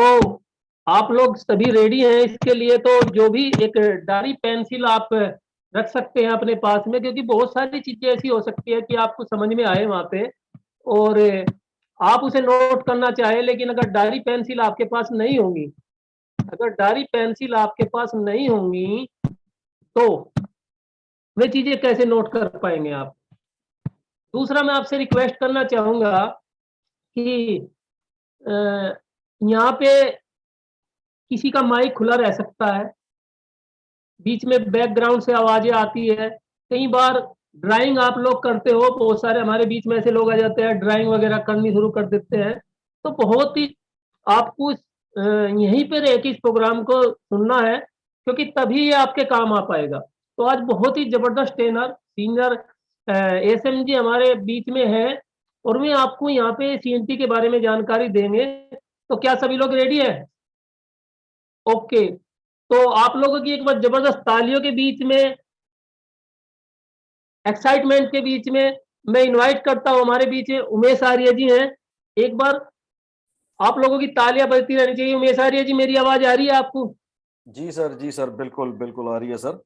तो आप लोग सभी रेडी हैं इसके लिए? तो जो भी एक डायरी पेंसिल आप रख सकते हैं अपने पास में, क्योंकि बहुत सारी चीजें ऐसी हो सकती है कि आपको समझ में आए वहां पे और आप उसे नोट करना चाहें, लेकिन अगर डायरी पेंसिल आपके पास नहीं होंगी, अगर डायरी पेंसिल आपके पास नहीं होंगी तो वे चीजें कैसे नोट कर पाएंगे आप? दूसरा, मैं आपसे रिक्वेस्ट करना चाहूंगा कि यहाँ पे किसी का माइक खुला रह सकता है, बीच में बैकग्राउंड से आवाजें आती है। कई बार ड्राइंग आप लोग करते हो, बहुत सारे हमारे बीच में ऐसे लोग आ जाते हैं, ड्राइंग वगैरह करनी शुरू कर देते हैं। तो बहुत ही आपको यहीं पे रह के इस प्रोग्राम को सुनना है, क्योंकि तभी ये आपके काम आ पाएगा। तो आज बहुत ही जबरदस्त ट्रेनर सीनियर एसएमजी हमारे बीच में है और वे आपको यहाँ पे सीएनटी के बारे में जानकारी देंगे। तो क्या सभी लोग रेडी है? ओके, तो आप लोगों की एक बार जबरदस्त तालियों के बीच में, एक्साइटमेंट के बीच में मैं इनवाइट करता हूं, हमारे बीच में उमेश आर्य जी हैं। एक बार आप लोगों की तालियां बजती रहनी चाहिए। उमेश आर्य जी, मेरी आवाज आ रही है आपको? जी सर, बिल्कुल बिल्कुल आ रही है सर।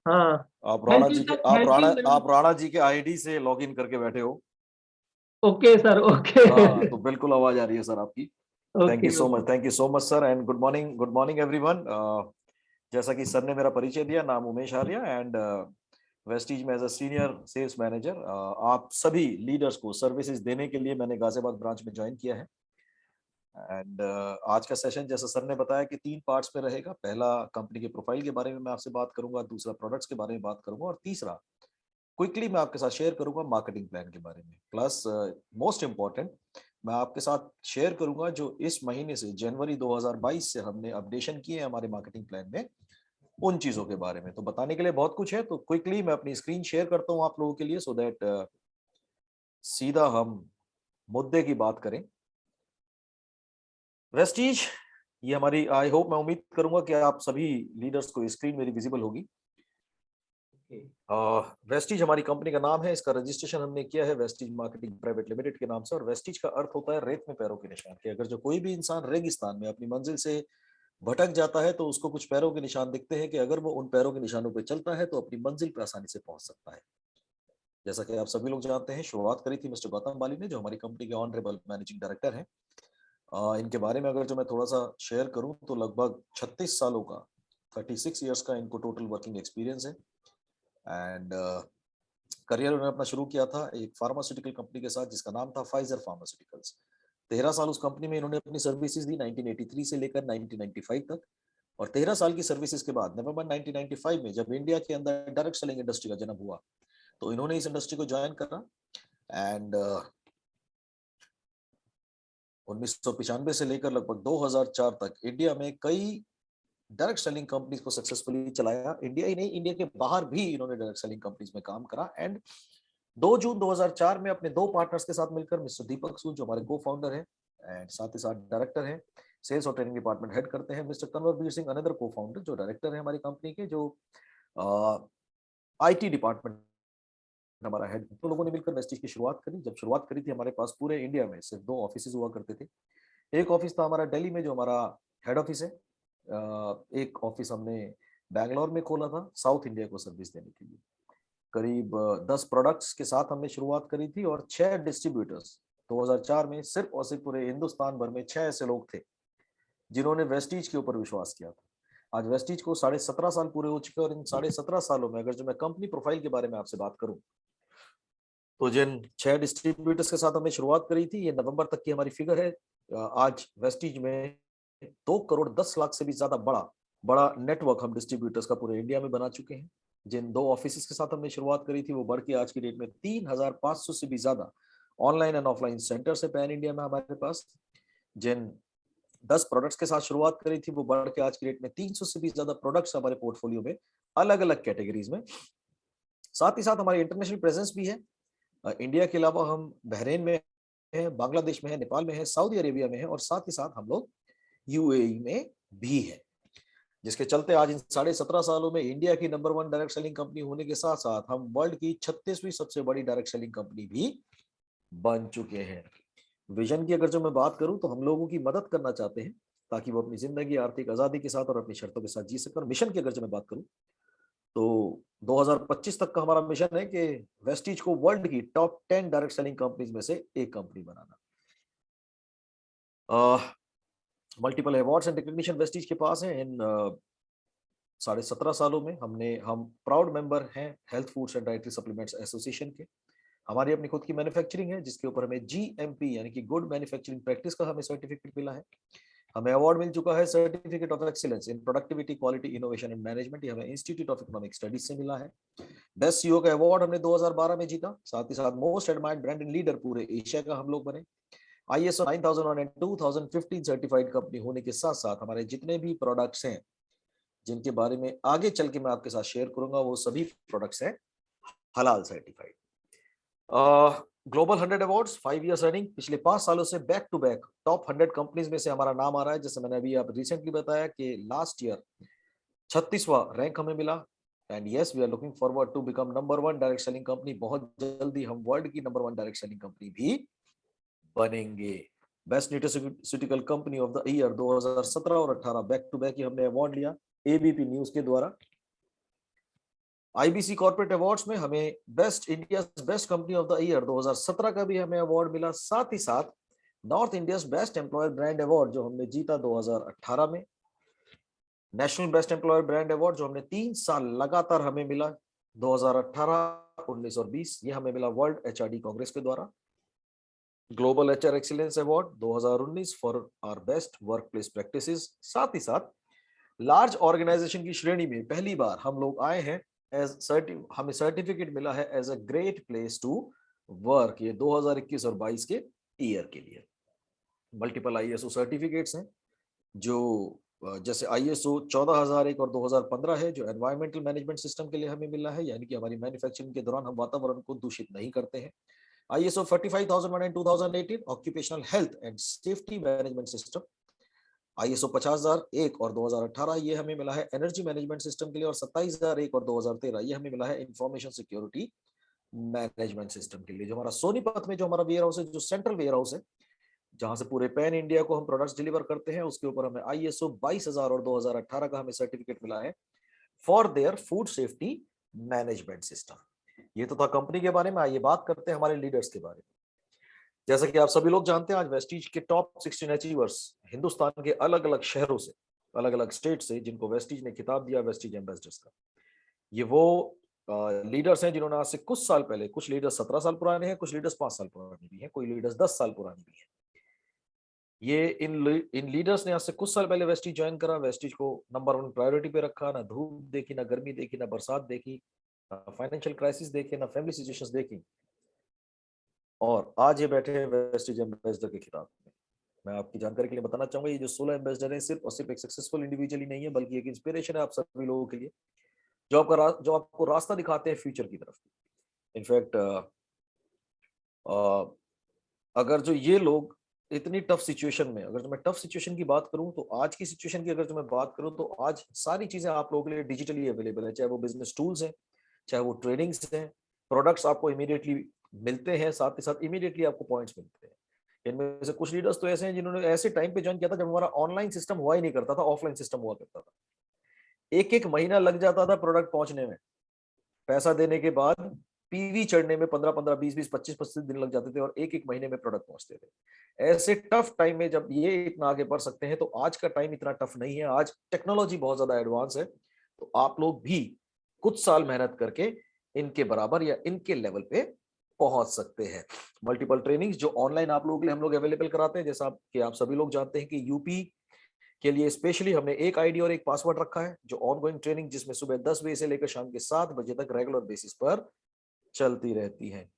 हाँ, आप thank you sir, thank you. आप राणा जी के आईडी से लॉगिन करके बैठे हो। Okay sir, okay. हाँ, तो बिल्कुल आवाज आ रही है सर आपकी। Okay, thank you so much sir, and good morning everyone. जैसा कि सर ने मेरा परिचय दिया, नाम उमेश आर्य एंड वेस्टीज में as a senior sales manager. आप सभी लीडर्स को सर्विसेज देने के लिए मैंने गाजियाबाद ब्रांच में ज्वाइन किया है। एंड आज का सेशन जैसा सर ने बताया कि 3 पार्ट्स में रहेगा। पहला, कंपनी के प्रोफाइल के बारे में मैं आपसे बात करूंगा, दूसरा प्रोडक्ट्स के बारे में बात करूंगा, और तीसरा क्विकली मैं आपके साथ शेयर करूंगा मार्केटिंग प्लान के बारे में। प्लस मोस्ट इम्पॉर्टेंट, मैं आपके साथ शेयर करूंगा जो इस महीने से जनवरी 2022 से हमने अपडेशन किए हैं हमारे मार्केटिंग प्लान में, उन चीजों के बारे में। तो बताने के लिए बहुत कुछ है, तो क्विकली मैं अपनी स्क्रीन शेयर करता हूं आप लोगों के लिए, सो दैट सीधा हम मुद्दे की बात करें। वेस्टीज, ये हमारी, आई होप, मैं उम्मीद करूंगा कि आप सभी लीडर्स को स्क्रीन मेरी विजिबल होगी। वेस्टीज हमारी कंपनी का नाम है, इसका रजिस्ट्रेशन हमने किया है वेस्टीज मार्केटिंग प्राइवेट लिमिटेड के नाम से। और वेस्टीज का अर्थ होता है रेत में पैरों के निशान। कि अगर जो कोई भी इंसान रेगिस्तान में अपनी मंजिल से भटक जाता है तो उसको कुछ पैरों के निशान दिखते हैं, कि अगर वो उन पैरों के निशानों पर चलता है तो अपनी मंजिल पर आसानी से पहुंच सकता है। जैसा कि आप सभी लोग जानते हैं, शुरुआत करी थी मिस्टर गौतम बाली ने, जो हमारी कंपनी के ऑनरेबल मैनेजिंग डायरेक्टर हैं। इनके बारे में अगर जो मैं थोड़ा सा शेयर करूं तो लगभग 36 सालों का, 36 ईयर्स का इनको टोटल वर्किंग एक्सपीरियंस है। एंड करियर उन्होंने अपना शुरू किया था एक फार्मास्यूटिकल कंपनी के साथ जिसका नाम था फाइजर फार्मास्यूटिकल्स। 13 साल उस कंपनी में इन्होंने अपनी सर्विसेज दी, 1983 से लेकर 1995 तक। और 13 साल की सर्विसेज के बाद नवंबर 1995 में जब इंडिया के अंदर डायरेक्ट सेलिंग इंडस्ट्री का जन्म हुआ, तो इन्होंने इस इंडस्ट्री को ज्वाइन करा। एंड 1995 से लेकर लगभग 2004 तक इंडिया में कई डायरेक्ट सेलिंग कंपनीज को सक्सेसफुली चलाया। इंडिया ही नहीं, इंडिया के बाहर भी इन्होंने डायरेक्ट सेलिंग कंपनीज में काम करा। एंड 2 जून 2004 में अपने 2 पार्टनर्स के साथ मिलकर, मिस्टर दीपक सूद जो हमारे को फाउंडर हैं एंड साथ ही साथ डायरेक्टर हैं, सेल्स और ट्रेनिंग डिपार्टमेंट हेड करते हैं, मिस्टर तनवीर सिंह अनदर को फाउंडर जो डायरेक्टर है हमारी कंपनी के, जो आईटी डिपार्टमेंट हमारा हेड। तो लोगों ने मिलकर वेस्टीज की शुरुआत करी। जब शुरुआत करी थी, हमारे पास पूरे इंडिया में सिर्फ 2 ऑफिस हुआ करते थे। एक ऑफिस था हमारा दिल्ली में जो हमारा हेड ऑफिस है, एक ऑफिस हमने बैंगलोर में खोला था साउथ इंडिया को सर्विस देने के लिए। करीब 10 प्रोडक्ट्स के साथ हमने शुरुआत करी थी और 6 डिस्ट्रीब्यूटर्स। 2004 में सिर्फ और सिर्फ पूरे हिंदुस्तान भर में 6 ऐसे लोग थे जिन्होंने वेस्टीज के ऊपर विश्वास किया था। आज वेस्टीज को 17.5 साल पूरे हो चुके हैं, और इन 17.5 सालों में अगर जो मैं कंपनी प्रोफाइल के बारे में आपसे बात करूं, तो जिन 6 डिस्ट्रीब्यूटर्स के साथ हमने शुरुआत करी थी, ये नवंबर तक की हमारी फिगर है। आज वेस्टीज में 2 करोड़ 10 लाख से भी ज्यादा बड़ा नेटवर्क हम डिस्ट्रीब्यूटर्स का पूरे इंडिया में बना चुके हैं। जिन 2 ऑफिस के साथ हमने शुरुआत करी थी, वो बढ़ के आज की डेट में 3500 से भी ज्यादा ऑनलाइन एंड ऑफलाइन सेंटर्स है पैन इंडिया में हमारे पास। जिन 10 प्रोडक्ट्स के साथ शुरुआत करी थी, वो बढ़ के आज की डेट में 300 से भी ज्यादा प्रोडक्ट्स हमारे पोर्टफोलियो में, अलग अलग कैटेगरीज में। साथ ही साथ हमारी इंटरनेशनल प्रेजेंस भी है। इंडिया के अलावा हम बहरीन में है, बांग्लादेश में है, नेपाल में है, सऊदी अरेबिया में है, और साथ ही साथ हम लोग यूएई में भी है। जिसके चलते आज इन 17.5 सालों में इंडिया की नंबर 1 डायरेक्ट सेलिंग कंपनी होने के साथ साथ हम वर्ल्ड की 36वीं सबसे बड़ी डायरेक्ट सेलिंग कंपनी भी बन चुके हैं। विजन की अगर जो मैं बात करूं, तो हम लोगों की मदद करना चाहते हैं ताकि वो अपनी जिंदगी आर्थिक आजादी के साथ और अपनी शर्तों के साथ जी सके। और मिशन की अगर मैं बात करूं तो 2025 तक का हमारा मिशन है कि वेस्टीज को वर्ल्ड की टॉप 10 डायरेक्ट सेलिंग कंपनीज में से एक company banana. Multiple awards and recognition Vestige के पास है। इन 17.5 सालों में हम प्राउड मेंबर हैं health foods and dietary supplements association के। हमारी अपनी खुद की मैन्युफैक्चरिंग है जिसके ऊपर हमें जीएमपी यानी कि गुड मैन्युफैक्चरिंग प्रैक्टिस का हमें सर्टिफिकेट मिला है। हमें अवार्ड मिल चुका है certificate of excellence in productivity quality innovation and management, ये हमें इंस्टीट्यूट ऑफ इकोनॉमिक स्टडीज से मिला है। बेस्ट सीईओ का अवार्ड हमने 2012 में जीता। साथ ही साथ most admired brand and leader पूरे एशिया का हम लोग बने। ISO 9001 एंड 2015 सर्टिफाइड कंपनी होने के साथ साथ हमारे जितने भी प्रोडक्ट्स हैं जिनके बारे में आगे चल के मैं आपके साथ शेयर करूंगा वो सभी प्रोडक्ट्स हैं हलाल certified. Global 100 awards 5 years running, पिछले 5 सालों से back to back top 100 companies में से हमारा नाम आ रहा है। जैसे मैंने अभी आप रिसेंटली बताया कि लास्ट ईयर 36वां रैंक हमें मिला। And yes we are looking forward to become number 1 direct selling company. बहुत जल्दी हम वर्ल्ड की नंबर 1 डायरेक्ट सेलिंग कंपनी भी बनेंगे। Best nutraceutical company of the year 2017 और 18 बैक टू बैक ही हमने अवार्ड लिया एबीपी न्यूज के द्वारा। आईबीसी कॉर्पोरेट अवार्ड्स में हमें best India best company of the year 2017 का भी हमें अवार्ड मिला। साथ ही साथ north India best employer brand award जो हमने जीता 2018 में। National best employer brand award जो हमने 3 साल लगातार हमें मिला 2018, 19 और 20, ये हमें मिला वर्ल्ड एचआरडी कांग्रेस के द्वारा। Global HR excellence award 2019 for our best workplace practices. साथ ही साथ लार्ज ऑर्गेनाइजेशन की श्रेणी में पहली बार हम लोग आए हैं हमें सर्टिफिकेट मिला है as a great place to work, ये 2021 और 22 के ईयर के लिए। मल्टीपल आईएसओ सर्टिफिकेट्स हैं जो जैसे ISO 14001 और 2015 है जो एनवायरमेंटल मैनेजमेंट सिस्टम के लिए हमें मिला है, यानी कि हमारी मैन्युफैक्चरिंग के दौरान हम वातावरण को दूषित नहीं करते हैं। ISO 45001 and 2018 occupational health and safety management system. ISO 50001 और 2018 ये हमें मिला है एनर्जी मैनेजमेंट सिस्टम के लिए। और 27001 और 2013 ये हमें मिला है इंफॉर्मेशन सिक्योरिटी मैनेजमेंट सिस्टम के लिए। जो हमारा सोनीपत में जो हमारा वेयर हाउस है, जो सेंट्रल वेयर हाउस है जहां से पूरे पैन इंडिया को हम प्रोडक्ट्स डिलीवर करते हैं, उसके ऊपर हमें ISO 22000 और 2018 का हमें सर्टिफिकेट मिला है for their food safety management system. ये तो था कंपनी के बारे में। आइए बात करते हैं हमारे लीडर्स के बारे में। जैसा कि आप सभी लोग जानते हैं आज वेस्टीज के टॉप 16 अचीवर्स हिंदुस्तान के अलग अलग शहरों से, अलग अलग स्टेट से, जिनको वेस्टीज ने खिताब दिया वेस्टीज एम्बेसडर्स का, ये वो लीडर्स हैं जिन्होंने आज से कुछ साल पहले, कुछ लीडर्स 17 साल पुराने हैं, कुछ लीडर्स 5 साल पुराने भी हैं, कोई लीडर्स 10 साल पुराने भी हैं। ये इन लीडर्स ने आज से कुछ साल पहले वेस्टीज ज्वाइन करा, वेस्टीज को नंबर 1 प्रायोरिटी पे रखा, ना धूप देखी, ना गर्मी देखी, ना बरसात देखी, ना फाइनेंशियल क्राइसिस देखे, ना फैमिली सिचुएशंस देखी, और आज ये बैठे हैं वेस्टीज एम्बेसडर के खिताब में। मैं आपकी जानकारी के लिए बताना चाहूंगा ये जो 16 एम्बेसडर हैं सिर्फ और सिर्फ एक सक्सेसफुल इंडिविजुअल ही नहीं है, बल्कि एक इंस्पिरेशन है आप सभी लोगों के लिए, जो आपको रास्ता दिखाते हैं फ्यूचर की तरफ। इनफैक्ट अगर जो ये लोग इतनी टफ सिचुएशन में, अगर जो मैं टफ सिचुएशन की बात करूं तो आज की सिचुएशन की अगर जो मैं बात करूं तो आज सारी चीजें आप लोगों के लिए डिजिटली अवेलेबल है, चाहे वो बिजनेस टूल्स हैं, चाहे वो ट्रेनिंग्स हैं, प्रोडक्ट्स आपको इमीडिएटली मिलते हैं, साथ ही साथ इमीडिएटली आपको पॉइंट्स मिलते हैं। इनमें से कुछ लीडर्स तो ऐसे हैं जिन्होंने ऐसे टाइम पे ज्वाइन किया था जब हमारा ऑनलाइन सिस्टम हुआ ही नहीं करता था, ऑफलाइन सिस्टम हुआ करता था। एक महीना लग जाता था प्रोडक्ट पहुंचने में, पैसा देने के बाद पीवी चढ़ने में 15-15, 20-20, 25-25 दिन लग जाते थे, और एक महीने में प्रोडक्ट पहुंचते थे। ऐसे टफ टाइम में जब ये इतना आगे बढ़ सकते हैं, तो आज का टाइम इतना टफ नहीं है, आज टेक्नोलॉजी बहुत ज्यादा एडवांस है, तो आप लोग भी कुछ साल मेहनत करके इनके बराबर या इनके लेवल पे पहुंच सकते हैं। मल्टीपल ट्रेनिंग्स जो ऑनलाइन आप लोगों के लिए हम लोग अवेलेबल कराते हैं, जैसा कि आप सभी लोग जानते हैं कि यूपी के लिए स्पेशली हमने एक आईडी और एक पासवर्ड रखा है, जो ऑनगोइंग ट्रेनिंग जिसमें सुबह 10 बजे से लेकर शाम के 7 बजे तक रेगुलर बेसिस पर चलती रहती है।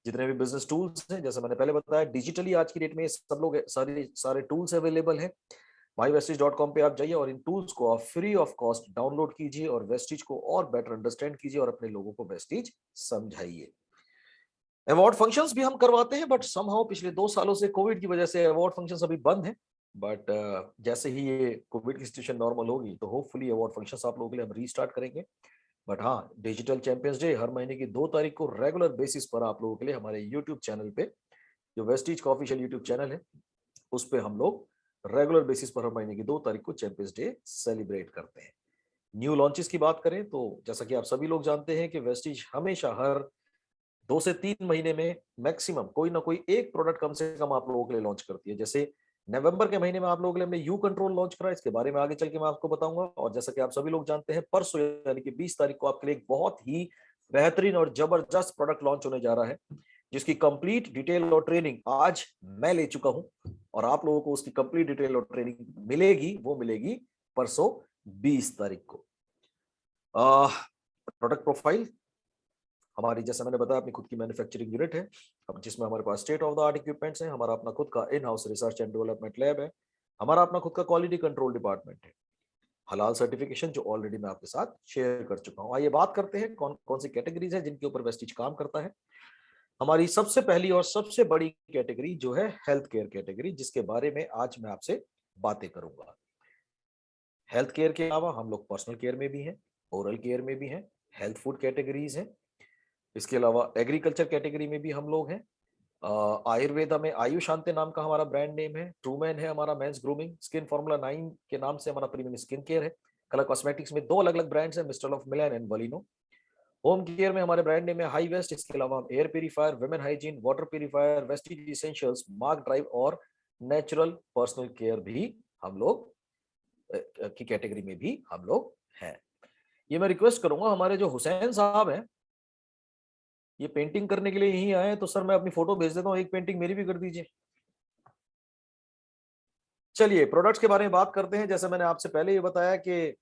जितने भी बिजनेस टूल्स हैं, जैसे मैंने पहले बताया, डिजिटली आज की डेट में सब लोग सारे टूल्स अवेलेबल हैं। myvestige.com पे आप जाइए और इन टूल्स को आप फ्री ऑफ कॉस्ट डाउनलोड कीजिए और वेस्टीज को और बेटर अंडरस्टैंड कीजिए और अपने लोगों को वेस्टीज समझाइए। अवार्ड फंक्शंस भी हम करवाते हैं, बट समहाउ पिछले 2 सालों से कोविड की वजह से अवार्ड फंक्शंस अभी बंद हैं, बट जैसे ही ये कोविड की सिचुएशन नॉर्मल होगी तो होपफुली अवार्ड फंक्शंस आप लोगों के लिए हम रीस्टार्ट करेंगे। बट हाँ, डिजिटल चैंपियंस डे हर महीने की 2 तारीख को रेगुलर बेसिस पर आप लोगों के लिए हमारे यूट्यूब चैनल पे, जो वेस्टीज का ऑफिशियल यूट्यूब चैनल है, उस पे हम लोग रेगुलर बेसिस पर हम महीने की 2 तारीख को चैंपियंस डे सेलिब्रेट करते हैं। न्यू लॉन्चेस की बात करें तो जैसा कि आप सभी लोग जानते हैं कि वेस्टीज हमेशा हर 2 से 3 महीने में मैक्सिमम कोई ना कोई एक प्रोडक्ट कम से कम आप लोगों के लिए लॉन्च करती है। जैसे नवंबर के महीने में आप लोगों के लिए हमने यू कंट्रोल लॉन्च करा, इसके बारे में आगे चल के मैं आपको बताऊंगा। और जैसा कि आप सभी लोग जानते हैं, परसों यानी कि 20 तारीख को आपके लिए एक बहुत ही बेहतरीन और जबरदस्त प्रोडक्ट लॉन्च होने जा रहा है, जिसकी कंप्लीट डिटेल और ट्रेनिंग आज मैं ले चुका हूं और आप लोगों को उसकी कंप्लीट डिटेल और ट्रेनिंग मिलेगी, वो मिलेगी परसों 20 तारीख को। प्रोडक्ट प्रोफाइल हमारी, जैसे मैंने बताया, अपनी खुद की मैन्युफैक्चरिंग यूनिट है, अब जिसमें हमारे पास state of the art equipments हैं, हमारा अपना खुद का in house research and development lab है, हमारा अपना खुद का क्वालिटी कंट्रोल डिपार्टमेंट है, हलाल सर्टिफिकेशन जो ऑलरेडी मैं आपके साथ शेयर कर चुका हूं। आइए बात करते हैं कौन कौन सी कैटेगरीज है जिनके ऊपर वेस्टीज काम करता है। हमारी सबसे पहली और सबसे बड़ी कैटेगरी जो है हेल्थ केयर कैटेगरी, जिसके बारे में आज मैं आपसे बातें करूंगा। हेल्थ केयर के अलावा हम लोग पर्सनल केयर में भी हैं, ओरल केयर में भी हैं, हेल्थ फूड कैटेगरीज हैं, इसके अलावा एग्रीकल्चर कैटेगरी में भी हम लोग हैं। आयुर्वेदा में आयुशांति नाम का हमारा ब्रांड नेम है, ट्रूमैन है हमारा मेंस ग्रूमिंग, स्किन फॉर्मूला 9 के नाम से हमारा प्रीमियम स्किन केयर है। कलर कॉस्मेटिक्स में 2 अलग अलग ब्रांड्स हैं, मिस्टर ऑफ मिलन एंड वलिनो। होम केयर में हमारे ब्रांड नेम है हाई वेस्ट, इसके अलावा हम air purifier, women hygiene, water purifier, Vestige essentials, mark drive और नेचुरल पर्सनल केयर भी हम लोग की कैटेगरी में भी हम लोग हैं। ये मैं रिक्वेस्ट करूंगा, हमारे जो हुसैन साहब हैं ये पेंटिंग करने के लिए यहीं आए हैं, तो सर मैं अपनी फोटो भेज देता हूँ, एक पेंटिंग मेरी भी कर दीजिए। चलिए प्रोडक्ट्स के बारे में बात करते हैं। जैसे मैंने आपसे पहले ये बताया कि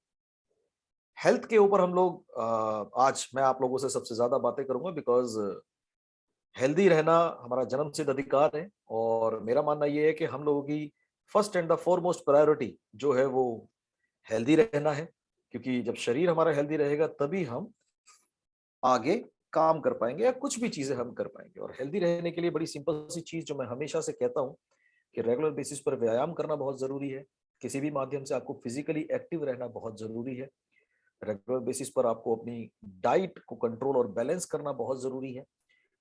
हेल्थ के ऊपर हम लोग आज मैं आप लोगों से सबसे ज्यादा बातें करूंगा, बिकॉज हेल्दी रहना हमारा जन्मसिद्ध अधिकार है और मेरा मानना यह है कि हम लोगों की first and the foremost priority जो है वो हेल्दी रहना है, क्योंकि जब शरीर हमारा हेल्दी रहेगा तभी हम आगे काम कर पाएंगे या कुछ भी चीजें हम कर पाएंगे। और हेल्दी रहने के लिए बड़ी सिंपल सी चीज जो मैं हमेशा से कहता हूँ कि रेगुलर बेसिस पर व्यायाम करना बहुत जरूरी है, किसी भी माध्यम से आपको फिजिकली एक्टिव रहना बहुत जरूरी है। रेगुलर बेसिस पर आपको अपनी डाइट को कंट्रोल और बैलेंस करना बहुत जरूरी है।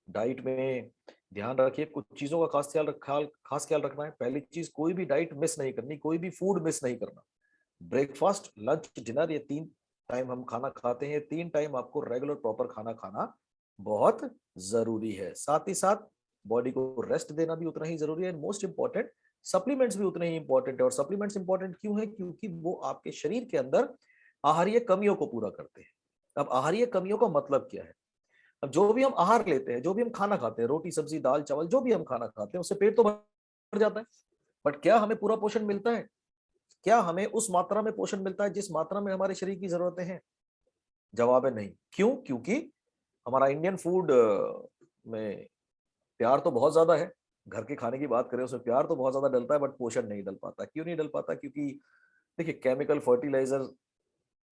डाइट में ध्यान रखिए, कुछ चीजों का खास ख्याल रखना है। पहली चीज, कोई भी डाइट मिस नहीं करनी, कोई भी फूड मिस नहीं करना। ब्रेकफास्ट, लंच, डिनर, ये 3 टाइम हम खाना खाते हैं, 3 टाइम आपको रेगुलर प्रॉपर खाना खाना बहुत जरूरी है। साथ ही साथ बॉडी को रेस्ट देना भी उतना ही जरूरी है। मोस्ट इंपॉर्टेंट, सप्लीमेंट्स भी उतने ही इंपॉर्टेंट है। और सप्लीमेंट्स इंपॉर्टेंट क्यों है? क्योंकि वो आपके शरीर के अंदर आहारीय कमियों को पूरा करते हैं। अब आहारीय कमियों का मतलब क्या है? अब जो भी हम आहार लेते हैं, जो भी हम खाना खाते हैं, रोटी सब्जी दाल चावल, जो भी हम खाना खाते हैं, उससे पेट तो भर जाता है, बट क्या हमें पूरा पोषण मिलता है? क्या हमें उस मात्रा में पोषण मिलता है जिस मात्रा में हमारे शरीर की जरूरतें हैं? जवाब है नहीं। क्यों? क्योंकि हमारा इंडियन फूड में प्यार तो बहुत ज्यादा है। घर के खाने की बात करें, उसमें प्यार तो बहुत ज्यादा डलता है, बट पोषण नहीं डल पाता। क्यों नहीं डल पाता? क्योंकि देखिए, केमिकल फर्टिलाइजर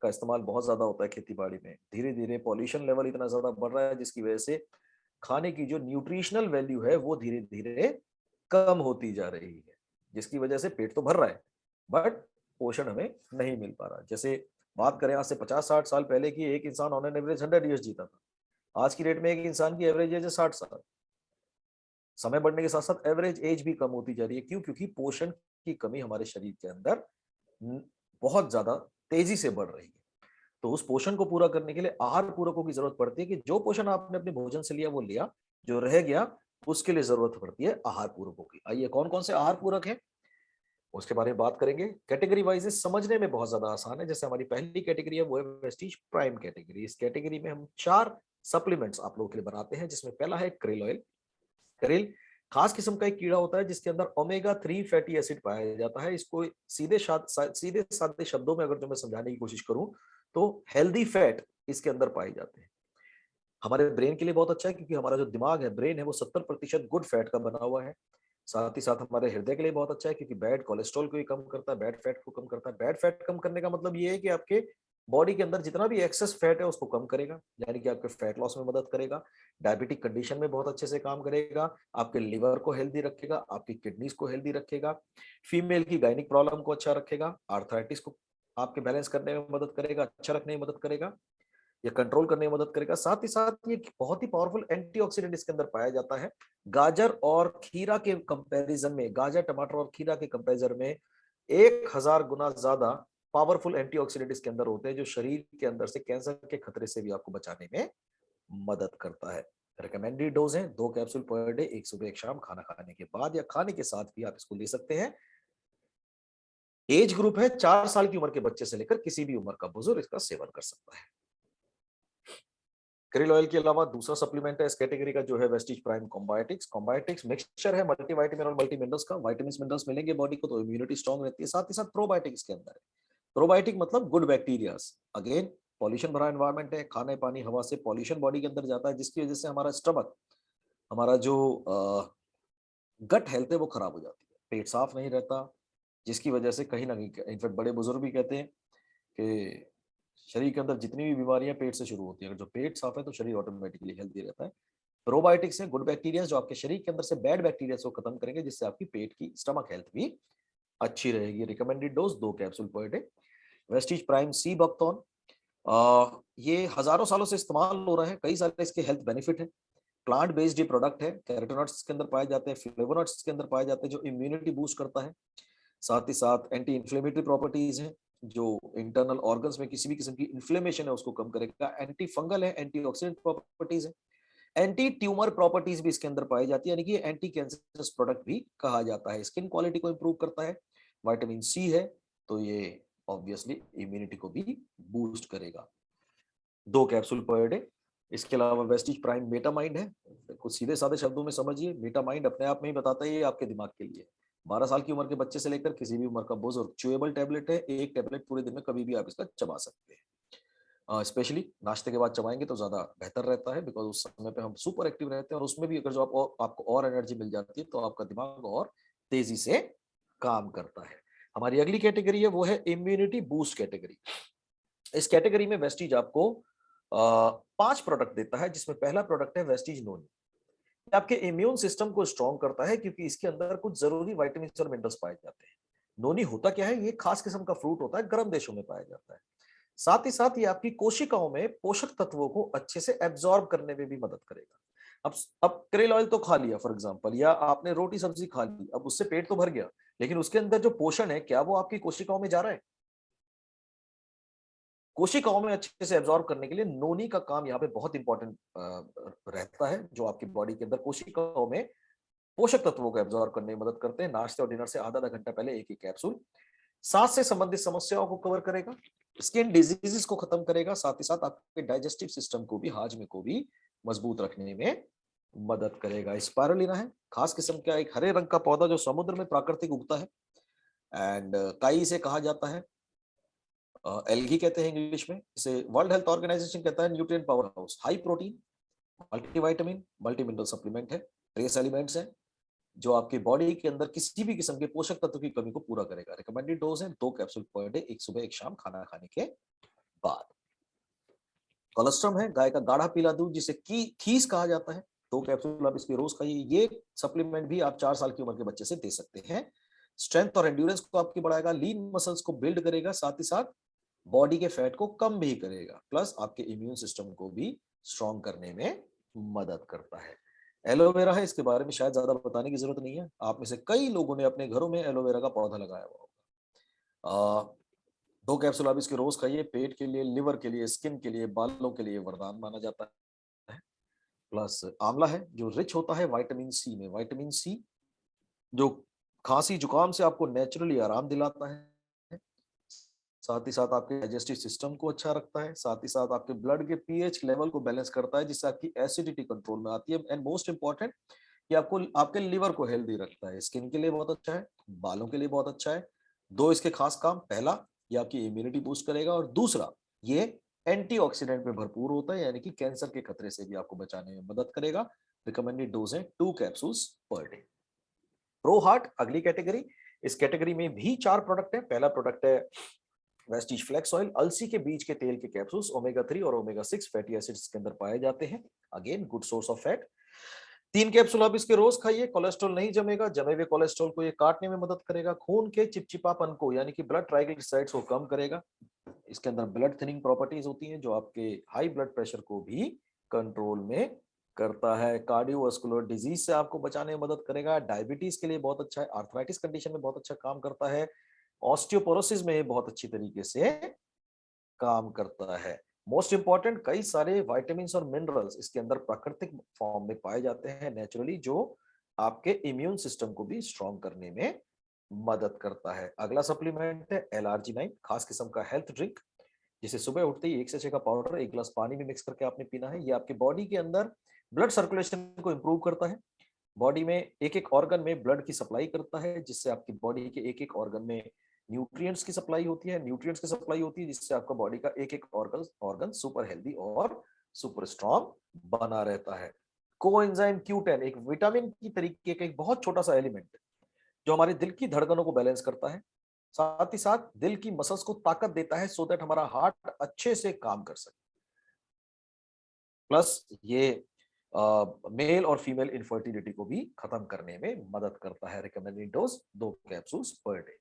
का इस्तेमाल बहुत ज्यादा होता है खेती बाड़ी में। धीरे धीरे पॉल्यूशन लेवल इतना ज्यादा बढ़ रहा है, जिसकी वजह से खाने की जो न्यूट्रिशनल वैल्यू है वो धीरे धीरे कम होती जा रही है, जिसकी वजह से पेट तो भर रहा है बट पोषण हमें नहीं मिल पा रहा। जैसे बात करें आज से 50-60 साल पहले की, एक इंसान ऑन एन एवरेज 100 ईयर्स जीता था। आज की डेट में एक इंसान की एवरेज एज है 60 साल। समय बढ़ने के साथ साथ एवरेज एज भी कम होती जा रही है। क्यों? क्योंकि पोषण की कमी हमारे शरीर के अंदर बहुत ज्यादा तेजी से बढ़ रही है। तो उस पोषण को पूरा करने के लिए आहार पूरकों की जरूरत पड़ती है कि जो पोषण आपने अपने भोजन से लिया वो लिया, जो रह गया उसके लिए जरूरत पड़ती है आहार पूरकों की। आइए कौन कौन से आहार पूरक हैं उसके बारे में बात करेंगे। कैटेगरी वाइज समझने में बहुत ज्यादा आसान है। जैसे हमारी पहली कैटेगरी है वो है वेस्टीज प्राइम कैटेगरी। इस कैटेगरी में हम 4 सप्लीमेंट्स आप लोगों के लिए बनाते हैं, जिसमें पहला है क्रेल ऑयल। क्रेल खास किस्म का एक कीड़ा होता है जिसके अंदर ओमेगा 3 फैटी एसिड पाया जाता है। इसको सीधे साधे शब्दों में अगर जो मैं समझाने की कोशिश करूं तो हेल्दी फैट इसके अंदर पाए जाते हैं। हमारे ब्रेन के लिए बहुत अच्छा है, क्योंकि हमारा जो दिमाग है, ब्रेन है, वो 70% गुड फैट का बना हुआ है। साथ ही साथ हमारे हृदय के लिए बहुत अच्छा है, क्योंकि बैड कोलेस्ट्रॉल को भी कम करता है, बैड फैट को कम करता है। बैड फैट कम करने का मतलब ये है कि आपके बॉडी के अंदर जितना भी एक्सेस फैट है उसको कम करेगा, यानी कि आपके फैट लॉस में मदद करेगा। डायबिटिक कंडीशन में बहुत अच्छे से काम करेगा, आपके लिवर को हेल्दी रखेगा, आपकी किडनीज को हेल्दी रखेगा, फीमेल की गायनिक प्रॉब्लम को अच्छा रखेगा, आर्थराइटिस को आपके बैलेंस करने में मदद करेगा, अच्छा रखने में मदद करेगा, ये कंट्रोल करने में मदद करेगा। साथ ही साथ ये बहुत ही पावरफुल एंटीऑक्सीडेंट इसके अंदर पाया जाता है। गाजर और खीरा के कंपैरिजन में, गाजर टमाटर और खीरा के कंपैरिजन में 1000 गुना ज्यादा पावरफुल एंटीऑक्सीडेंट इसके अंदर होते हैं, जो शरीर के अंदर से कैंसर के खतरे से भी आपको बचाने में मदद करता है। रिकमेंडेड डोज है 2 कैप्सूल पर डे, एक सुबह एक शाम, खाना खाने के बाद या खाने के साथ भी आप इसको ले सकते हैं। एज ग्रुप है 4 साल की उम्र के बच्चे से लेकर किसी भी उम्र का बुजुर्ग इसका सेवन कर सकता है। क्रिल ऑयल के अलावा दूसरा सप्लीमेंट है इस कैटेगरी का, जो है वेस्टीज प्राइम कॉम्बायोटिक्स। कॉम्बायोटिक्स मिक्सचर है मल्टीविटामिन और मल्टी मिनरल्स का। विटामिन मिनरल्स मिलेंगे बॉडी को तो इम्यूनिटी स्ट्रांग रहती है। साथ ही साथ प्रोबायोटिक्स के अंदर है। प्रोबायोटिक मतलब गुड बैक्टीरियाज। अगेन पॉल्यूशन भरा एनवायरमेंट है, खाने पानी हवा से पॉल्यूशन बॉडी के अंदर जाता है, जिसकी वजह से हमारा स्टमक, हमारा जो गट हेल्थ है वो खराब हो जाती है, पेट साफ नहीं रहता, जिसकी वजह से कहीं ना कहीं इनफैक्ट बड़े बुजुर्ग भी कहते हैं कि शरीर के अंदर जितनी भी बीमारियां पेट से शुरू होती है, अगर जो पेट साफ है तो शरीर ऑटोमेटिकली हेल्दी रहता है। प्रोबायोटिक्स है गुड बैक्टीरिया जो आपके शरीर के अंदर से बैड बैक्टीरिया को खत्म करेंगे, जिससे आपकी पेट की स्टमक हेल्थ भी अच्छी रहेगी। Recommended dose 2 capsule per day. Vestige prime sea buckthorn, ये हजारों सालों से इस्तेमाल हो रहा है, कई सारे इसके हेल्थ बेनिफिट है। प्लांट बेस्ड प्रोडक्ट है, कैरोटीनॉइड्स के अंदर पाए जाते हैं, फ्लेवोनॉइड्स के अंदर पाए जाते हैं, जो इम्यूनिटी बूस्ट करता है। साथ ही साथ एंटी इंफ्लेमेटरी प्रॉपर्टीज हैं, जो इंटरनल ऑर्गन्स में किसी भी किस्म की इन्फ्लेमेशन है उसको कम करेगा। एंटी फंगल है, एंटीऑक्सीडेंट प्रॉपर्टीज है, एंटी ट्यूमर प्रॉपर्टीज भी इसके अंदर पाई जाती है, यानी कि एंटी कैंसरस प्रोडक्ट भी कहा जाता है। स्किन क्वालिटी को इंप्रूव करता है। विटामिन सी है तो ये ऑब्वियसली इम्यूनिटी को भी बूस्ट करेगा। 2 कैप्सूल पर डे। इसके अलावा वेस्टीज प्राइम मेटामाइंड है। कुछ सीधे साधे शब्दों में समझिए, मेटामाइंड अपने आप में ही बताता है ये आपके दिमाग के लिए। 12 साल की उम्र के बच्चे से लेकर किसी भी उम्र का बुजुर्ग, च्यूएबल टैबलेट है, एक टैबलेट पूरे दिन में कभी भी आप इसका चबा सकते हैं। स्पेशली नाश्ते के बाद चबाएंगे तो ज्यादा बेहतर रहता है, बिकॉज उस समय पे हम सुपर एक्टिव रहते हैं, और उसमें भी अगर जो आपको और एनर्जी मिल जाती है तो आपका दिमाग और तेजी से काम करता है। हमारी अगली कैटेगरी है वो है इम्यूनिटी बूस्ट कैटेगरी। इस कैटेगरी में वेस्टीज आपको 5 प्रोडक्ट देता है, जिसमें पहला प्रोडक्ट है वेस्टीज नोनी। आपके इम्यून सिस्टम को स्ट्रॉन्ग करता है, क्योंकि इसके अंदर कुछ जरूरी विटामिन और मिनरल्स पाए जाते हैं। नोनी होता क्या है, ये खास किस्म का फ्रूट होता है, गर्म देशों में पाया जाता है। साथ ही साथ ये आपकी कोशिकाओं में पोषक तत्वों को अच्छे से एब्जॉर्ब करने में भी मदद करेगा। अब क्रेल ऑयल तो खा लिया फॉर एग्जांपल, या आपने रोटी सब्जी खा ली, अब उससे पेट तो भर गया, लेकिन उसके अंदर जो पोषण है क्या वो आपकी कोशिकाओं में जा रहा है? कोशिकाओं में अच्छे से एब्जॉर्ब करने के लिए नोनी का काम यहाँ पे बहुत इंपॉर्टेंट रहता है, जो आपकी बॉडी के अंदर कोशिकाओं में पोषक तत्वों को एब्जॉर्ब करने में मदद करते हैं। नाश्ते और डिनर से आधा आधा घंटा पहले एक एक कैप्सूल। सांस से संबंधित समस्याओं को कवर करेगा, स्किन डिजीजेस को खत्म करेगा, साथ ही साथ आपके डाइजेस्टिव सिस्टम को भी, हाजमे को भी मजबूत रखने में मदद करेगा। स्पायरुलिना है खास किस्म का एक हरे रंग का पौधा, जो समुद्र में प्राकृतिक उगता है, एंड काई से कहा जाता है, एल्गी कहते हैं इंग्लिश में इसे। वर्ल्ड हेल्थ ऑर्गेनाइजेशन कहता है nutrient power house. High protein, multivitamin, multi mineral supplement है, ट्रेस एलिमेंट्स है, जो आपकी बॉडी के अंदर किसी भी किस्म के पोषक तत्व की कमी को पूरा करेगा। रिकमेंडेड डोज है 2 कैप्सूल पर डे, एक सुबह एक शाम, खाना खाने के बाद। कोलेस्ट्रम है गाय का गाढ़ा पीला दूध, जिसे खीस कहा जाता है, 2 कैप्सूल आप इसकी रोज खाइए। ये सप्लीमेंट भी आप 4 साल की उम्र के बच्चे से दे सकते हैं। स्ट्रेंथ और एंड्योरेंस को आपकी बढ़ाएगा, लीन मसल्स को बिल्ड करेगा, साथ ही साथ बॉडी के फैट को कम भी करेगा, प्लस आपके इम्यून सिस्टम को भी स्ट्रॉन्ग करने में मदद करता है। एलोवेरा है, इसके बारे में शायद ज्यादा बताने की जरूरत नहीं है, आप में से कई लोगों ने अपने घरों में एलोवेरा का पौधा लगाया हुआ होगा। 2 कैप्सूल आप इसके रोज खाइए। पेट के लिए, लिवर के लिए, स्किन के लिए, बालों के लिए वरदान माना जाता है। प्लस आंवला है, जो रिच होता है विटामिन सी में। विटामिन सी जो खांसी जुकाम से आपको नेचुरली आराम दिलाता है, साथ ही साथ आपके डाइजेस्टिव सिस्टम को अच्छा रखता है, साथ ही साथ आपके ब्लड के पीएच लेवल को बैलेंस करता है, जिससे आपकी एसिडिटी कंट्रोल में आती है, एंड मोस्ट इंपॉर्टेंट ये आपको आपके लिवर को हेल्दी रखता है। स्किन के लिए बहुत अच्छा है, बालों के लिए बहुत अच्छा है। 2 इसके खास काम, पहला ये आपकी इम्यूनिटी बूस्ट करेगा, और दूसरा ये एंटीऑक्सीडेंट में भरपूर होता है, यानी कि कैंसर के खतरे से भी आपको बचाने में मदद करेगा। रिकमेंडेड डोज है 2 capsules per day. Pro heart अगली कैटेगरी। इस कैटेगरी में भी 4 प्रोडक्ट है। पहला प्रोडक्ट है वेस्टीज फ्लेक्स ऑयल, अलसी के बीज के तेल के कैप्सूल्स, ओमेगा 3 और ओमेगा 6 फैटी एसिड्स के अंदर पाए जाते हैं, again good source of fat. 3 capsule आप इसके रोज खाइए, कोलेस्ट्रॉल नहीं जमेगा, जमे हुए कोलेस्ट्रॉल को ये काटने में मदद करेगा, खून के चिपचिपापन को यानी कि ब्लड ट्राइग्लिसराइड्स को कम करेगा। इसके अंदर ब्लड थिनिंग प्रॉपर्टीज होती हैं, जो आपके हाई ब्लड प्रेशर को भी कंट्रोल में करता है। कार्डियोवास्कुलर डिजीज से आपको बचाने में मदद करेगा, डायबिटीज के लिए बहुत अच्छा है, आर्थराइटिस कंडीशन में बहुत अच्छा काम करता है, ऑस्टियोपोरोसिस में ये बहुत अच्छी तरीके से काम करता है। मोस्ट इंपॉर्टेंट, कई सारे विटामिन्स और मिनरल्स इसके अंदर प्राकृतिक फॉर्म में पाए जाते हैं नेचुरली, जो आपके इम्यून सिस्टम को भी स्ट्रॉन्ग करने में मदद करता है। अगला सप्लीमेंट है एलआरजी9, खास किस्म का हेल्थ ड्रिंक, जिसे सुबह उठते ही 1 सैशे का पाउडर 1 गिलास पानी में मिक्स करके आपने पीना है। ये आपके बॉडी के अंदर ब्लड सर्कुलेशन को इंप्रूव करता है। बॉडी में एक एक ऑर्गन में ब्लड की सप्लाई करता है, जिससे आपकी बॉडी के एक एक ऑर्गन में न्यूट्रिएंट्स की सप्लाई होती है, न्यूट्रिएंट्स की सप्लाई होती है, जिससे आपका बॉडी का एक एक ऑर्गन ऑर्गन सुपर हेल्दी और सुपर स्ट्रॉन्ग बना रहता है। कोएंजाइम Q10 एक विटामिन की तरीके का एक बहुत छोटा सा एलिमेंट जो हमारे दिल की धड़कनों को बैलेंस करता है, साथ ही साथ दिल की मसल्स को ताकत देता है, सो दैट हमारा हार्ट अच्छे से काम कर सके। प्लस ये मेल और फीमेल इनफर्टिलिटी को भी खत्म करने में मदद करता है। Recommended dose 2 capsules per day.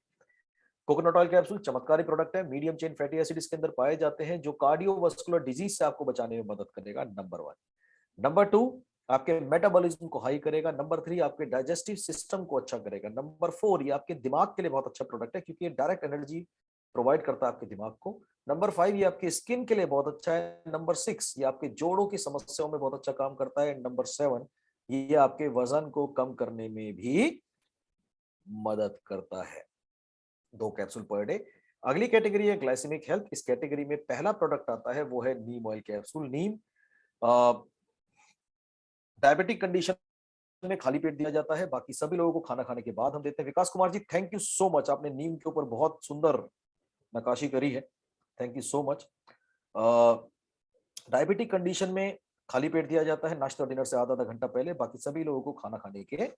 Coconut oil capsule चमत्कारी प्रोडक्ट है, मीडियम चेन फैटी एसिड इसके अंदर पाए जाते हैं, जो कार्डियोवास्कुलर डिजीज से आपको बचाने में मदद करेगा। नंबर 1। नंबर 2, आपके मेटाबॉलिज्म को हाई करेगा। नंबर 3, आपके डाइजेस्टिव सिस्टम को अच्छा करेगा। नंबर 4, ये आपके दिमाग के लिए बहुत अच्छा प्रोडक्ट है, क्योंकि ये डायरेक्ट एनर्जी प्रोवाइड करता है आपके दिमाग को। नंबर 5, ये आपकी स्किन के लिए बहुत अच्छा है। नंबर 6, ये आपके जोड़ों की समस्याओं में बहुत अच्छा काम करता है। नंबर 7, ये आपके वजन को कम करने में भी मदद करता है। 2 कैप्सूल पर डे। अगली कैटेगरी है ग्लाइसेमिक हेल्थ। इस कैटेगरी में पहला प्रोडक्ट आता है वो है नीम ऑयल कैप्सूल। नीम डायबिटिक कंडीशन में खाली पेट दिया जाता है, बाकी सभी लोगों को खाना खाने के बाद हम देते हैं। विकास Kumar ji, thank you so much, आपने नीम के ऊपर बहुत सुंदर नक्काशी करी है, thank you so much. Diabetic condition में खाली पेट दिया जाता है, नाश्ता डिनर से आधा आधा घंटा पहले, बाकी सभी लोगों को खाना खाने के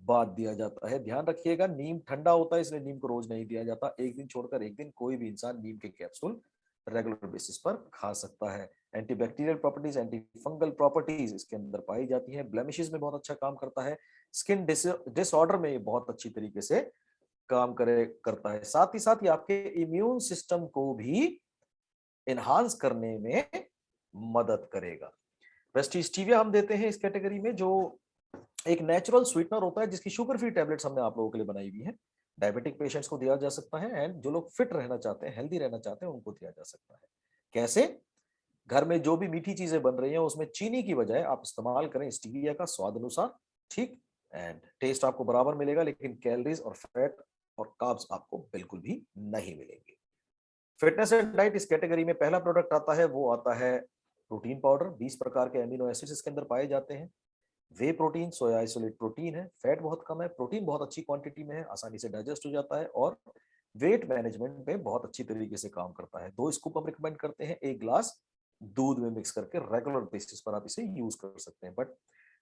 बाद दिया जाता है। ध्यान रखिएगा, नीम ठंडा होता है, इसलिए नीम को रोज नहीं दिया जाता। एक दिन छोड़कर एक दिन कोई भी इंसान नीम के कैप्सूल रेगुलर बेसिस पर खा सकता है। Antibacterial properties, anti fungal properties इसके अंदर पाई जाती हैं। ब्लेमिशेस में बहुत अच्छा काम करता है। स्किन डिसऑर्डर में ये बहुत अच्छी तरीके से काम करता है। साथ ही साथ ये आपके इम्यून सिस्टम को भी एनहांस करने में मदद करेगा। वेस्टी स्टीविया हम देते हैं इस कैटेगरी में, जो एक नेचुरल स्वीटनर होता है, जिसकी शुगर फ्री टैबलेट्स हमने आप लोगों के लिए बनाई हुई है। डायबिटिक पेशेंट्स को दिया जा सकता है, एंड जो लोग फिट रहना चाहते हैं, हेल्दी रहना चाहते हैं, उनको दिया जा सकता है। कैसे? घर में जो भी मीठी चीजें बन रही हैं उसमें चीनी की बजाय आप इस्तेमाल करें स्टीविया का, स्वाद अनुसार, ठीक, एंड टेस्ट आपको बराबर मिलेगा, लेकिन कैलोरीज और फैट और कार्ब्स आपको बिल्कुल भी नहीं मिलेंगे। फिटनेस एंड डाइट इस कैटेगरी में पहला प्रोडक्ट आता है, वो आता है प्रोटीन पाउडर। 20 प्रकार के एमिनो एसिड्स इसके अंदर पाए जाते हैं। वे प्रोटीन, सोया आइसोलेट प्रोटीन है, फैट बहुत कम है, प्रोटीन बहुत अच्छी क्वांटिटी में है, आसानी से डाइजेस्ट हो जाता है, और वेट मैनेजमेंट में बहुत अच्छी तरीके से काम करता है। 2 स्कूप हम रिकमेंड करते हैं, 1 ग्लास दूध में मिक्स करके रेगुलर बेसिस पर आप इसे यूज कर सकते हैं। बट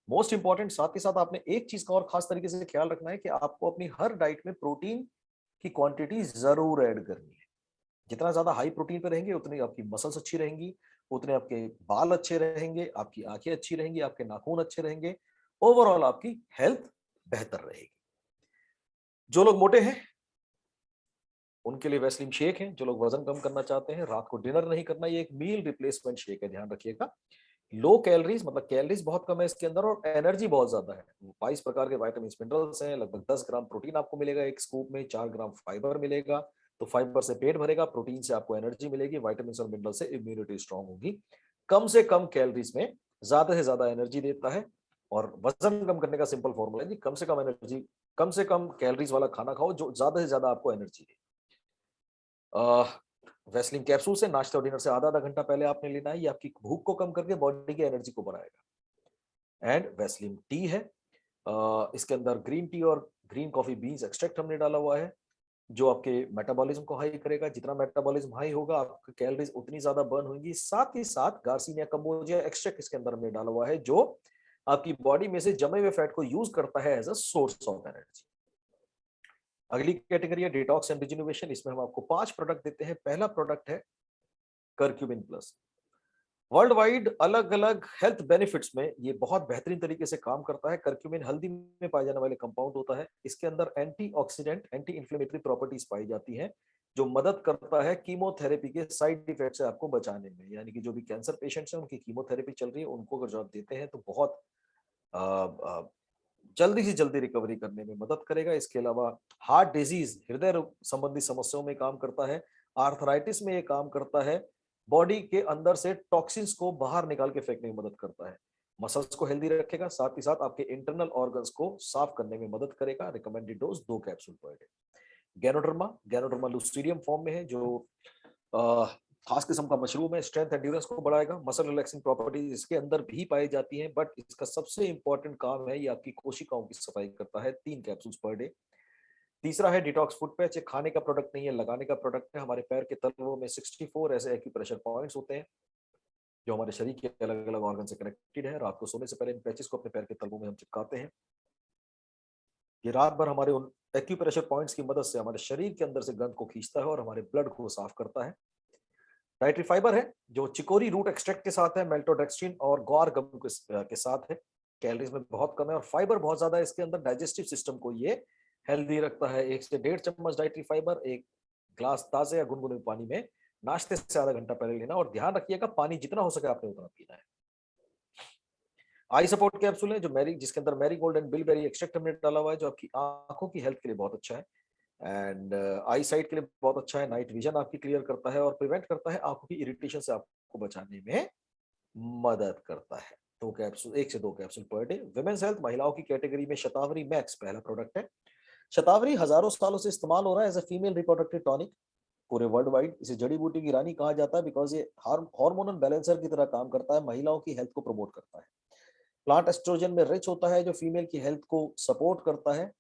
मोस्ट इंपॉर्टेंट, साथ ही साथ आपने एक चीज का और खास तरीके से ख्याल रखना है कि आपको अपनी हर डाइट में प्रोटीन की क्वांटिटी जरूर ऐड करनी है। जितना ज्यादा हाई प्रोटीन पे रहेंगे, उतनी आपकी मसल्स अच्छी रहेंगी, उतने आपके बाल अच्छे रहेंगे, आपकी आंखें अच्छी रहेंगी, आपके नाखून अच्छे रहेंगे, ओवरऑल आपकी हेल्थ बेहतर रहेगी। जो लोग मोटे हैं उनके लिए वेस्लिम शेक है। जो लोग वजन कम करना चाहते हैं, रात को डिनर नहीं करना, ये एक मील रिप्लेसमेंट शेक है, ध्यान रखिएगा। लो कैलोरीज, मतलब कैलोरीज बहुत कम है इसके अंदर, और एनर्जी बहुत ज्यादा है। 22 प्रकार के विटामिन मिनरल्स हैं, लगभग 10 ग्राम प्रोटीन आपको मिलेगा एक स्कूप में, 4 ग्राम फाइबर मिलेगा। तो फाइबर से पेट भरेगा, प्रोटीन से आपको एनर्जी मिलेगी, विटामिन और मिनरल से इम्यूनिटी स्ट्रांग होगी। कम से कम कैलोरीज में ज्यादा से ज्यादा एनर्जी देता है। और वजन कम करने का सिंपल फॉर्मूला है जी, कम से कम एनर्जी, कम से कम कैलोरीज वाला खाना खाओ जो ज्यादा से ज्यादा आपको एनर्जी दे। वेस्लिन कैप्सूल से नाश्ता और डिनर से आधा आधा घंटा पहले आपने लेना है। ये आपकी भूख को कम करके बॉडी की एनर्जी को बढ़ाएगा। एंड वेस्लिन टी है, इसके अंदर ग्रीन टी और ग्रीन कॉफी बीन्स एक्सट्रैक्ट हमने डाला हुआ है, जो आपके मेटाबॉलिज्म को हाई करेगा। जितना मेटाबॉलिज्म हाई होगा, आपकी कैलोरीज उतनी ज्यादा बर्न होंगी। साथ ही साथ गार्सिनिया कंबोजिया एक्सट्रैक्ट इसके अंदर हमने डाला हुआ है, जो आपकी बॉडी में से जमे हुए फैट को यूज करता है as a source of energy. अगली कैटेगरी है डिटॉक्स एंड रिजुनोवेशन। इसमें हम आपको 5 प्रोडक्ट देते हैं। पहला प्रोडक्ट है कर्क्यूमिन प्लस। वर्ल्ड वाइड अलग अलग हेल्थ बेनिफिट्स में ये बहुत बेहतरीन तरीके से काम करता है। कर्क्यूमिन हल्दी में पाए जाने वाले कंपाउंड होता है। इसके अंदर एंटीऑक्सीडेंट, एंटी इंफ्लेमेटरी प्रॉपर्टीज पाई जाती हैं, जो मदद करता है कीमोथेरेपी के साइड इफेक्ट से आपको बचाने में। यानी कि जो भी कैंसर पेशेंट्स हैं, उनकी कीमोथेरेपी चल रही है, उनको अगर जो आप देते हैं तो बहुत जल्दी से जल्दी रिकवरी करने में मदद करेगा। इसके अलावा हार्ट डिजीज, हृदय रोग संबंधी समस्याओं में काम करता है, आर्थराइटिस में ये काम करता है, बॉडी के अंदर से टॉक्सिन्स को बाहर निकाल के फेंकने में मदद करता है, मसल्स को हेल्दी रखेगा, साथ ही साथ आपके इंटरनल ऑर्गन्स को साफ करने में मदद करेगा। Recommended dose 2 capsule per day. Ganoderma, ganoderma lucidum form में है, जो खास किस्म का मशरूम है, स्ट्रेंथ एंड्योरेंस को बढ़ाएगा, मसल रिलैक्सिंग प्रॉपर्टीज इसके अंदर भी पाई जाती हैं, बट इसका सबसे इंपॉर्टेंट काम है ये आपकी कोशिकाओं की सफाई करता है। 3 कैप्सूल्स पर डे। तीसरा है डिटॉक्स फुट पैच। ये खाने का प्रोडक्ट नहीं है, लगाने का प्रोडक्ट है। हमारे पैर के तलवों में 64 ऐसे एक्यूप्रेशर पॉइंट्स होते हैं जो हमारे शरीर के अलग अलग ऑर्गन से कनेक्टेड है। रात को सोने से पहले इन पैचेस को अपने पैर के तलवों में हम चिपकाते हैं। ये रात भर हमारे उन एक्यूप्रेशर पॉइंट्स की मदद से हमारे शरीर के अंदर से गंद को खींचता है और हमारे ब्लड को साफ करता है। डाइटरी फाइबर है जो चिकोरी रूट एक्सट्रैक्ट के साथ है, मेल्टोडेक्स्ट्रिन और ग्वार गम के साथ है। कैलोरीज में बहुत कम है और फाइबर बहुत ज्यादा है इसके अंदर। डाइजेस्टिव सिस्टम को ये हेल्दी रखता है। 1 से 1.5 चम्मच डाइटरी फाइबर एक ग्लास ताजे या गुनगुने पानी में नाश्ते से आधा घंटा पहले लेना, और ध्यान रखिएगा पानी जितना हो सके आपने उतना पीना है। आई सपोर्ट कैप्सूल है जो जिसके अंदर मैरीगोल्ड एंड बिलबेरी एक्सट्रैक्ट हमने डाला हुआ है, जो आपकी आंखों की हेल्थ के लिए बहुत अच्छा है एंड आई साइट के लिए बहुत अच्छा है। नाइट विजन आपकी क्लियर करता है और प्रिवेंट करता है, आंखों की इरिटेशन से आपको बचाने में मदद करता है। 2 कैप्सूल, 1 से 2 capsule per day. Women's health, महिलाओं की कैटेगरी में शतावरी मैक्स पहला प्रोडक्ट है। शतावरी हजारों सालों से इस्तेमाल हो रहा है as a female reproductive tonic पूरे वर्ल्ड वाइड। इसे जड़ी बूटी की रानी कहा जाता है बिकॉज ये हार्मोनल बैलेंसर की तरह काम करता है, महिलाओं की हेल्थ को प्रमोट करता है। प्लांट एस्ट्रोजन में रिच होता है जो फीमेल की हेल्थ को सपोर्ट करता है,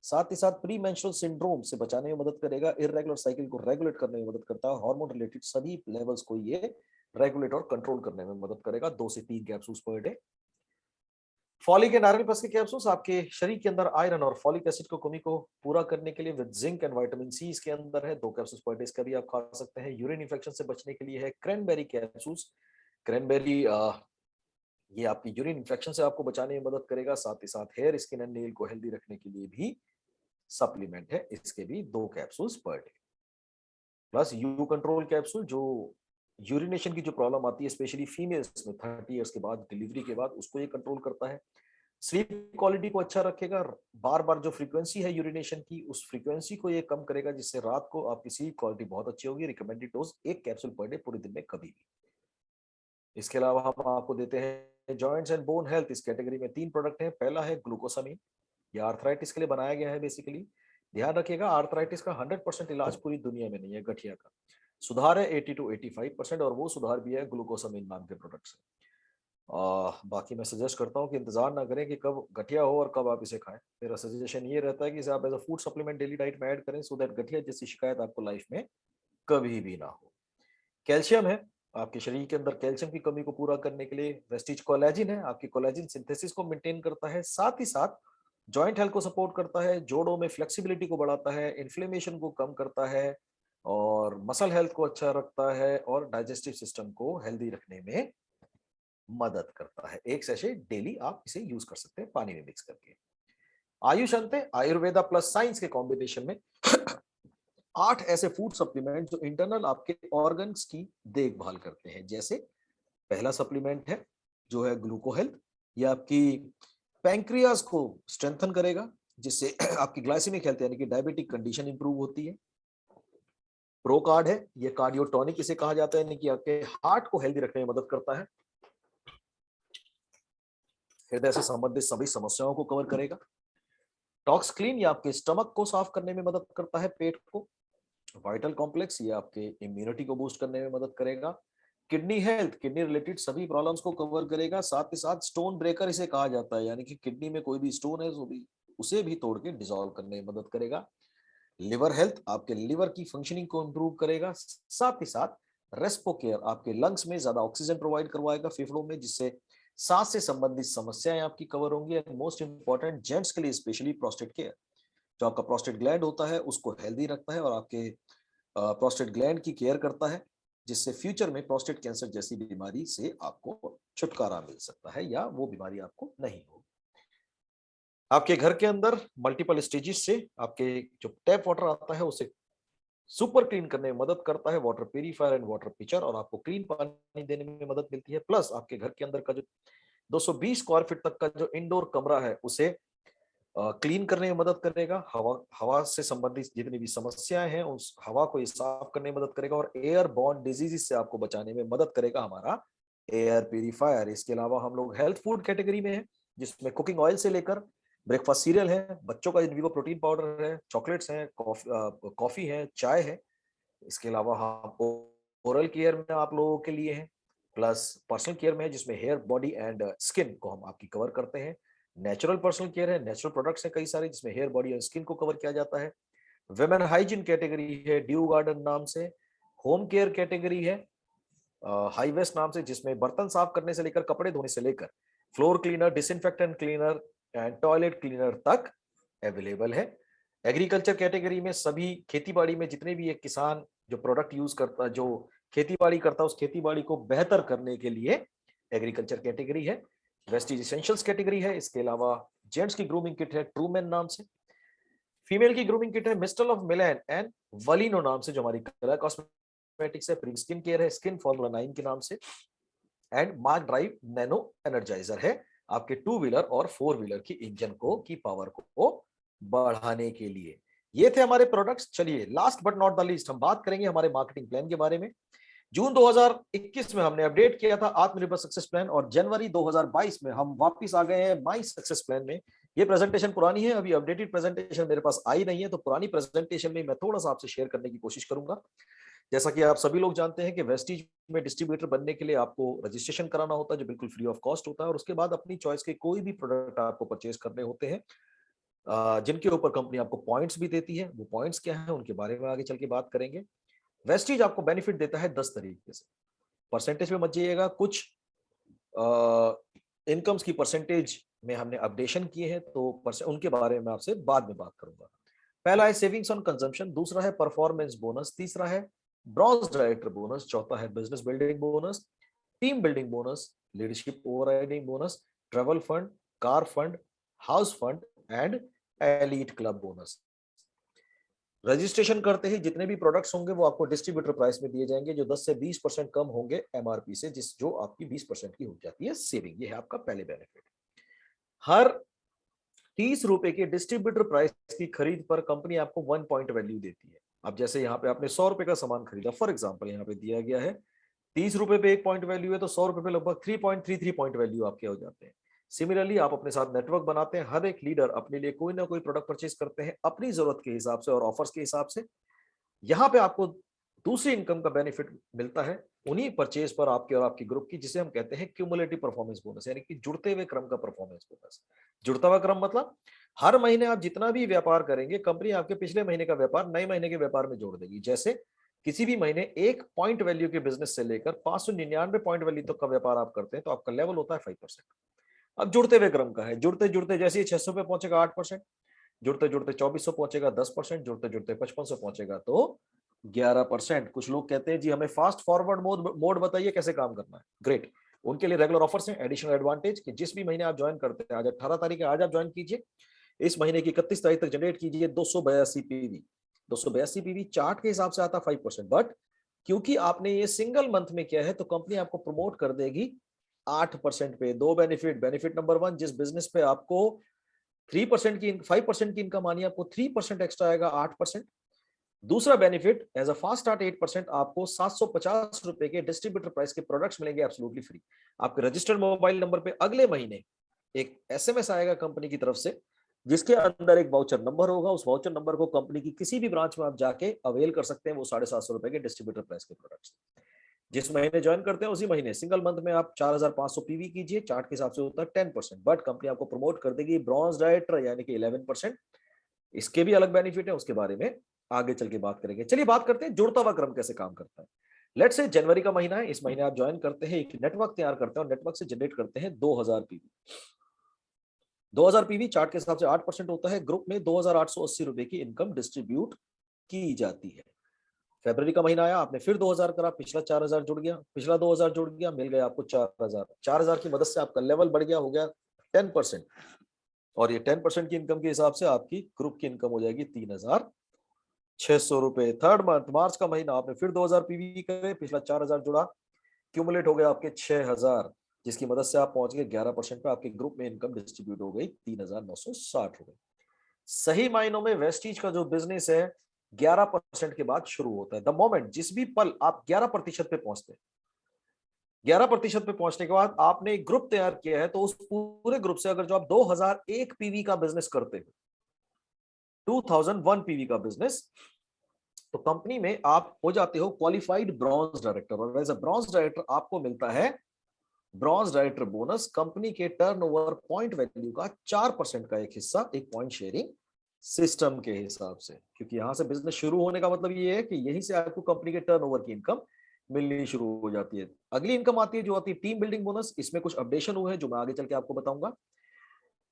साथ ही साथ प्री मेंस्ट्रुअल सिंड्रोम से बचाने में मदद करेगा, इररेगुलर साइकिल को रेगुलेट करने में मदद करता है, हार्मोन रिलेटेड सभी लेवल्स को ये रेगुलेट और कंट्रोल करने में मदद करेगा। 2 से 3 capsules per day. Folic and iron plus के कैप्सूल्स आपके शरीर के अंदर आयरन और फॉलिक एसिड को कमी को पूरा करने के लिए with zinc and vitamin C इसके अंदर है। 2 कैप्सूल्स पर डे इसका भी आप खा सकते हैं। यूरिन इन्फेक्शन से बचने के लिए है क्रैनबेरी कैप्सूल्स। क्रैनबेरी ये आपकी यूरिन इन्फेक्शन से आपको बचाने में मदद करेगा, साथ ही साथ हेयर, स्किन एंड नेल को हेल्दी रखने के लिए भी सप्लीमेंट है। इसके भी 2 capsules per day. Plus you control capsule जो यूरिनेशन की जो प्रॉब्लम आती है स्पेशली फीमेल्स में 30 इयर्स के बाद, डिलीवरी के बाद, उसको ये कंट्रोल करता है। स्लीप क्वालिटी को अच्छा रखेगा, बार बार जो फ्रीक्वेंसी है यूरिनेशन की उस फ्रीक्वेंसी को ये कम करेगा, जिससे रात को आपकी स्लीप क्वालिटी बहुत अच्छी होगी। Recommended dose 1 capsule per day पूरे दिन में कभी भी। इसके अलावा हम आपको देते हैं जॉइंट्स एंड बोन हेल्थ। इस कैटेगरी में 3 प्रोडक्ट हैं। पहला है ग्लूकोसामिन, ये आर्थराइटिस के लिए बनाया गया है बेसिकली। ध्यान रखिएगा आर्थराइटिस का 100% इलाज पूरी दुनिया में नहीं है, गठिया का सुधार है 80 to 85% और वो सुधार भी है ग्लूकोसामिन नाम के प्रोडक्ट से। बाकी मैं सजेस्ट करता हूँ कि इंतजार ना करें कि कब गठिया हो और कब आप इसे खाएं। मेरा सजेशन ये रहता है कि इसे आप as a food supplement daily diet में ऐड करें सो दैट गठिया जैसी शिकायत आपको लाइफ में कभी भी ना हो। कैल्शियम है आपके शरीर के अंदर, कैल्शियम की कमी को पूरा करने के लिए वेस्टिज कोलेजिन है, आपकी कोलेजिन सिंथेसिस को मेंटेन करता है, साथ ही साथ जॉइंट हेल्थ को सपोर्ट करता है, जोड़ों में फ्लेक्सिबिलिटी को बढ़ाता है, इन्फ्लेमेशन को कम करता है और मसल हेल्थ को अच्छा रखता है और डाइजेस्टिव सिस्टम को हेल्दी रखने में मदद करता है। 1 सैशे डेली आप इसे यूज कर सकते हैं पानी में मिक्स करके। आयुष अंत है आयुर्वेदा प्लस साइंस के कॉम्बिनेशन में 8 ऐसे फूड सप्लीमेंट जो इंटरनल आपके ऑर्गन्स की देखभाल करते हैं। जैसे पहला सप्लीमेंट है जो है ग्लूको हेल्थ, ये आपकी पैंक्रियाज को स्ट्रेंथन करेगा जिससे आपकी ग्लाइसेमिक हेल्थ यानी कि डायबिटिक कंडीशन इंप्रूव होती है। प्रो कार्ड है, ये कार्डियोटॉनिक इसे कहा जाता है, यानी कि आपके हार्ट को हेल्दी रखने में मदद करता है, हृदय से संबंधित सभी समस्याओं को कवर करेगा। टॉक्स क्लीन, ये आपके स्टमक को साफ करने में मदद करता है, पेट को। वाइटल कॉम्प्लेक्स, ये आपके इम्यूनिटी को बूस्ट करने में मदद करेगा। किडनी हेल्थ, किडनी रिलेटेड सभी प्रॉब्लम्स को कवर करेगा, साथ ही साथ स्टोन ब्रेकर इसे कहा जाता है, यानी कि किडनी में कोई भी स्टोन है उसे भी तोड़ के डिसॉल्व करने में मदद करेगा। लिवर हेल्थ, आपके लिवर की फंक्शनिंग को इंप्रूव करेगा, साथ ही साथ रेस्पो केयर, आपके लंग्स में ज्यादा ऑक्सीजन प्रोवाइड करवाएगा फेफड़ों में, जिससे सांस से संबंधित समस्याएं आपकी कवर होंगी। एंड मोस्ट इंपॉर्टेंट जेंट्स के लिए स्पेशली प्रोस्टेट केयर, जो आपका प्रोस्टेट ग्लैंड होता है उसको हेल्दी रखता है और आपके प्रोस्टेट ग्लैंड की केयर करता है, जिससे फ्यूचर में प्रोस्टेट कैंसर जैसी बीमारी से आपको छुटकारा मिल सकता है या वो बीमारी आपको नहीं हो। आपके घर के अंदर मल्टीपल स्टेजेस से आपके जो टैप वाटर आता है उसे सुपर क्लीन करने में मदद करता है, water purifier and water pitcher, और आपको क्लीन पानी देने में मदद मिलती है। प्लस आपके घर के अंदर का जो 220 स्क्वायर फीट तक का जो इंडोर कमरा है उसे क्लीन करने में मदद करेगा, हवा हवा से संबंधित जितनी भी समस्याएं हैं उस हवा को ये साफ करने में मदद करेगा, और एयर बॉर्न डिजीजेस से आपको बचाने में मदद करेगा हमारा एयर प्यूरिफायर। इसके अलावा हम लोग हेल्थ फूड कैटेगरी में है, जिसमें कुकिंग ऑयल से लेकर ब्रेकफास्ट सीरियल है, बच्चों का इनवीवो प्रोटीन पाउडर है, चॉकलेट्स हैं, कॉफी है, चाय है। इसके अलावा हम ओरल केयर में आप लोगों के लिए है, प्लस पर्सनल केयर में है, जिसमें हेयर, बॉडी एंड स्किन को हम आपकी कवर करते हैं। नेचुरल पर्सनल केयर है, नेचुरल प्रोडक्ट्स हैं कई सारे, जिसमें हेयर, बॉडी और स्किन को कवर किया जाता है। वेमेन हाइजीन कैटेगरी है ड्यू गार्डन नाम से। होम केयर कैटेगरी है हाई वेस्ट नाम से, जिसमें बर्तन साफ करने से लेकर कपड़े धोने से लेकर floor cleaner, disinfectant cleaner and toilet cleaner तक अवेलेबल है। एग्रीकल्चर कैटेगरी में सभी खेती बाड़ी में जितने भी एक किसान जो प्रोडक्ट यूज करता, जो खेती बाड़ी करता है, उस खेती बाड़ी को बेहतर करने के लिए एग्रीकल्चर कैटेगरी है। वेस्टीज एसेंशियल्स कैटेगरी है। इसके अलावा जेंट्स की ग्रूमिंग किट है ट्रूमेन नाम से। फीमेल की ग्रूमिंग किट है मिस्टल ऑफ मिलन एंड वलिनो नाम से, जो हमारी कलर कॉस्मेटिक्स है। प्रीम स्किन केयर है स्किन फॉर्मूला 9 के नाम से। And mark drive nano energiser है आपके 2 व्हीलर और 4 व्हीलर की इंजन को की पावर को बढ़ाने के लिए। ये थे हमारे प्रोडक्ट्स। चलिए last but not the least हम बात करेंगे हमारे मार्केटिंग प्लान के बारे में। जून 2021 में हमने अपडेट किया था आत्मनिर्भर सक्सेस प्लान, और जनवरी 2022 में हम वापस आ गए हैं माई सक्सेस प्लान में। ये प्रेजेंटेशन पुरानी है, अभी अपडेटेड प्रेजेंटेशन मेरे पास आई नहीं है, तो पुरानी प्रेजेंटेशन में मैं थोड़ा सा आपसे शेयर करने की कोशिश करूंगा। जैसा कि आप सभी लोग जानते हैं कि वेस्टीज में डिस्ट्रीब्यूटर बनने के लिए आपको रजिस्ट्रेशन कराना होता है, जो बिल्कुल फ्री ऑफ कॉस्ट होता है, और उसके बाद अपनी चॉइस के कोई भी प्रोडक्ट आपको परचेज करने होते हैं, जिनके ऊपर कंपनी आपको पॉइंट्स भी देती है। वो पॉइंट्स क्या है उनके बारे में आगे चल के बात करेंगे। वेस्टीज आपको बेनिफिट देता है 10 तरीके से। परसेंटेज में मत जाइएगा, कुछ इनकम्स की परसेंटेज में हमने अपडेशन किए हैं, तो उनके बारे में आपसे बाद में बात करूंगा। पहला है सेविंग्स ऑन कंजम्पशन, दूसरा है परफॉर्मेंस बोनस, तीसरा है ब्रॉन्ज डायरेक्टर बोनस, चौथा है business building bonus, team building bonus, leadership overriding bonus, travel fund, car fund, house fund and elite club bonus. Registration करते ही जितने भी प्रोडक्ट्स होंगे वो आपको डिस्ट्रीब्यूटर प्राइस में दिए जाएंगे, जो 10 से 20% कम होंगे एमआरपी से, जो आपकी 20% की हो जाती है सेविंग। ये है आपका पहले बेनिफिट। हर 30 रुपए के डिस्ट्रीब्यूटर प्राइस की खरीद पर कंपनी आपको 1 पॉइंट वैल्यू देती है। अब जैसे यहाँ पे आपने 100 रुपए का सामान खरीदा, फॉर एग्जाम्पल यहाँ पे दिया गया है 30 रुपए पे 1 पॉइंट वैल्यू है, तो 100 रुपए पे लगभग 3.33 पॉइंट वैल्यू आपके हो जाते हैं। सिमिलरली आप अपने साथ नेटवर्क बनाते हैं, हर एक लीडर अपने लिए कोई ना कोई प्रोडक्ट परचेज करते हैं अपनी जरूरत के हिसाब से और ऑफर्स के हिसाब से। यहाँ पे आपको दूसरी इनकम का बेनिफिट मिलता है उन्हीं परचेज पर आपके और आपकी ग्रुप की, जिसे हम कहते हैं क्यूमुलेटिव परफॉर्मेंस बोनस, यानी कि जुड़ते हुए क्रम का परफॉर्मेंस बोनस। जुड़ता हुआ क्रम मतलब हर महीने आप जितना भी व्यापार करेंगे, कंपनी आपके पिछले महीने का व्यापार नए महीने के व्यापार में जोड़ देगी। जैसे किसी भी महीने 1 पॉइंट वैल्यू के बिजनेस से लेकर 599 पॉइंट वैल्यू तक का व्यापार आप करते हैं, तो आपका लेवल होता है 5%। अब जुड़ते हुए क्रम का है, जुड़ते जुड़ते जैसे 600 पे पहुंचेगा 8%, जुड़ते जुड़ते 2400 पहुंचेगा 10%, जुड़ते जुड़ते 5500 पहुंचेगा तो 11%। कुछ लोग कहते हैं जी हमें फास्ट फॉरवर्ड मोड बताइए कैसे काम करना है। ग्रेट, उनके लिए रेगुलर ऑफर्स हैं, एडिशनल एडवांटेज कि जिस भी महीने आप ज्वाइन करते हैं, आज 18 तारीख है, आज आप ज्वाइन कीजिए, इस महीने की 31 तारीख तक जनरेट कीजिए 282 पीवी। 282 पीवी चार्ट के हिसाब से आता 5%, बट क्योंकि आपने ये सिंगल मंथ में किया है तो कंपनी आपको प्रमोट कर देगी 8% पे। दो बेनिफिट, बेनिफिट नंबर 1, जिस बिजनेस पे आपको 3% की 5% की इनकम आनी है, आपको 3% एक्स्ट्रा आएगा 8%। दूसरा benefit, as a fast start 8%, आपको 750 रुपए के डिस्ट्रीब्यूटर प्राइस के प्रोडक्ट्स मिलेंगे एब्सोल्युटली फ्री। आपके रजिस्टर्ड मोबाइल नंबर पे अगले महीने एक एसएमएस आएगा कंपनी की तरफ से, जिसके अंदर एक वाउचर नंबर होगा। उस वाउचर नंबर को कंपनी की किसी भी ब्रांच में आप जाके अवेल कर सकते हैं वो 750 रुपए के डिस्ट्रीब्यूटर प्राइस के प्रोडक्ट्स। जिस महीने ज्वाइन करते हैं उसी महीने सिंगल मंथ में आप 4500 पीवी कीजिए, चार्ट के हिसाब से होता है 10%, बट कंपनी आपको प्रमोट कर देगी ब्रॉन्ज डायरेक्टर यानी कि 11%। इसके भी अलग बेनिफिट है, उसके बारे में आगे चल के बात करेंगे। चलिए बात करते हैं जुड़ता हुआ क्रम कैसे काम करता है। लेट्स से जनवरी का महीना है, इस महीने आप ज्वाइन करते हैं, एक नेटवर्क तैयार करते हैं और नेटवर्क से जनरेट करते हैं 2000 पीवी। 2000 पीवी चार्ट के हिसाब से 8% होता है। ग्रुप में 2880 रुपए की इनकम डिस्ट्रीब्यूट की जाती है। फरवरी का महीना आया, आपने फिर 2000 करा, पिछला 4000 जुड़ गया, पिछला 2000 जुड़ गया, मिल गया आपको 4000। 4000 की मदद से आपका लेवल बढ़ गया, हो गया 10%, और ये 10% की इनकम के हिसाब से आपकी ग्रुप की इनकम हो जाएगी 3600 रुपए। थर्ड मंथ, मार्च का महीना, आपने फिर 2000 पीवी करे, पिछला 4000 जुड़ा, क्यूमुलेट हो गया आपके 6000, जिसकी मदद से आप पहुंच गए 11% पे, आपके ग्रुप में इनकम डिस्ट्रीब्यूट हो गई 3960 रुपए। सही मायनों में वेस्टीज का जो बिजनेस है 11% के बाद शुरू होता है। द मोमेंट, जिस भी पल आप 11% पे पहुंचते हैं, 11% पे पहुंचने के बाद आपने एक ग्रुप तैयार किया है, तो उस पूरे ग्रुप से अगर जो आप 2001 पीवी का बिजनेस करते हो, 2001 पीवी का बिजनेस, तो कंपनी में आप हो जाते हो क्वालिफाइड ब्रॉन्ज डायरेक्टर, और एज अ ब्रॉन्ज डायरेक्टर आपको मिलता है ब्रॉन्ज डायरेक्टर बोनस, कंपनी के टर्नओवर पॉइंट वैल्यू का 4% का एक हिस्सा, एक पॉइंट शेयरिंग सिस्टम के हिसाब से। क्योंकि यहां से बिजनेस शुरू होने का मतलब ये है कि यहीं से आपको कंपनी के टर्नओवर की इनकम मिलनी शुरू हो जाती है। अगली इनकम आती है जो आती है टीम बिल्डिंग बोनस। इसमें कुछ अपडेशन हुए हैं जो मैं आगे चल के आपको बताऊंगा।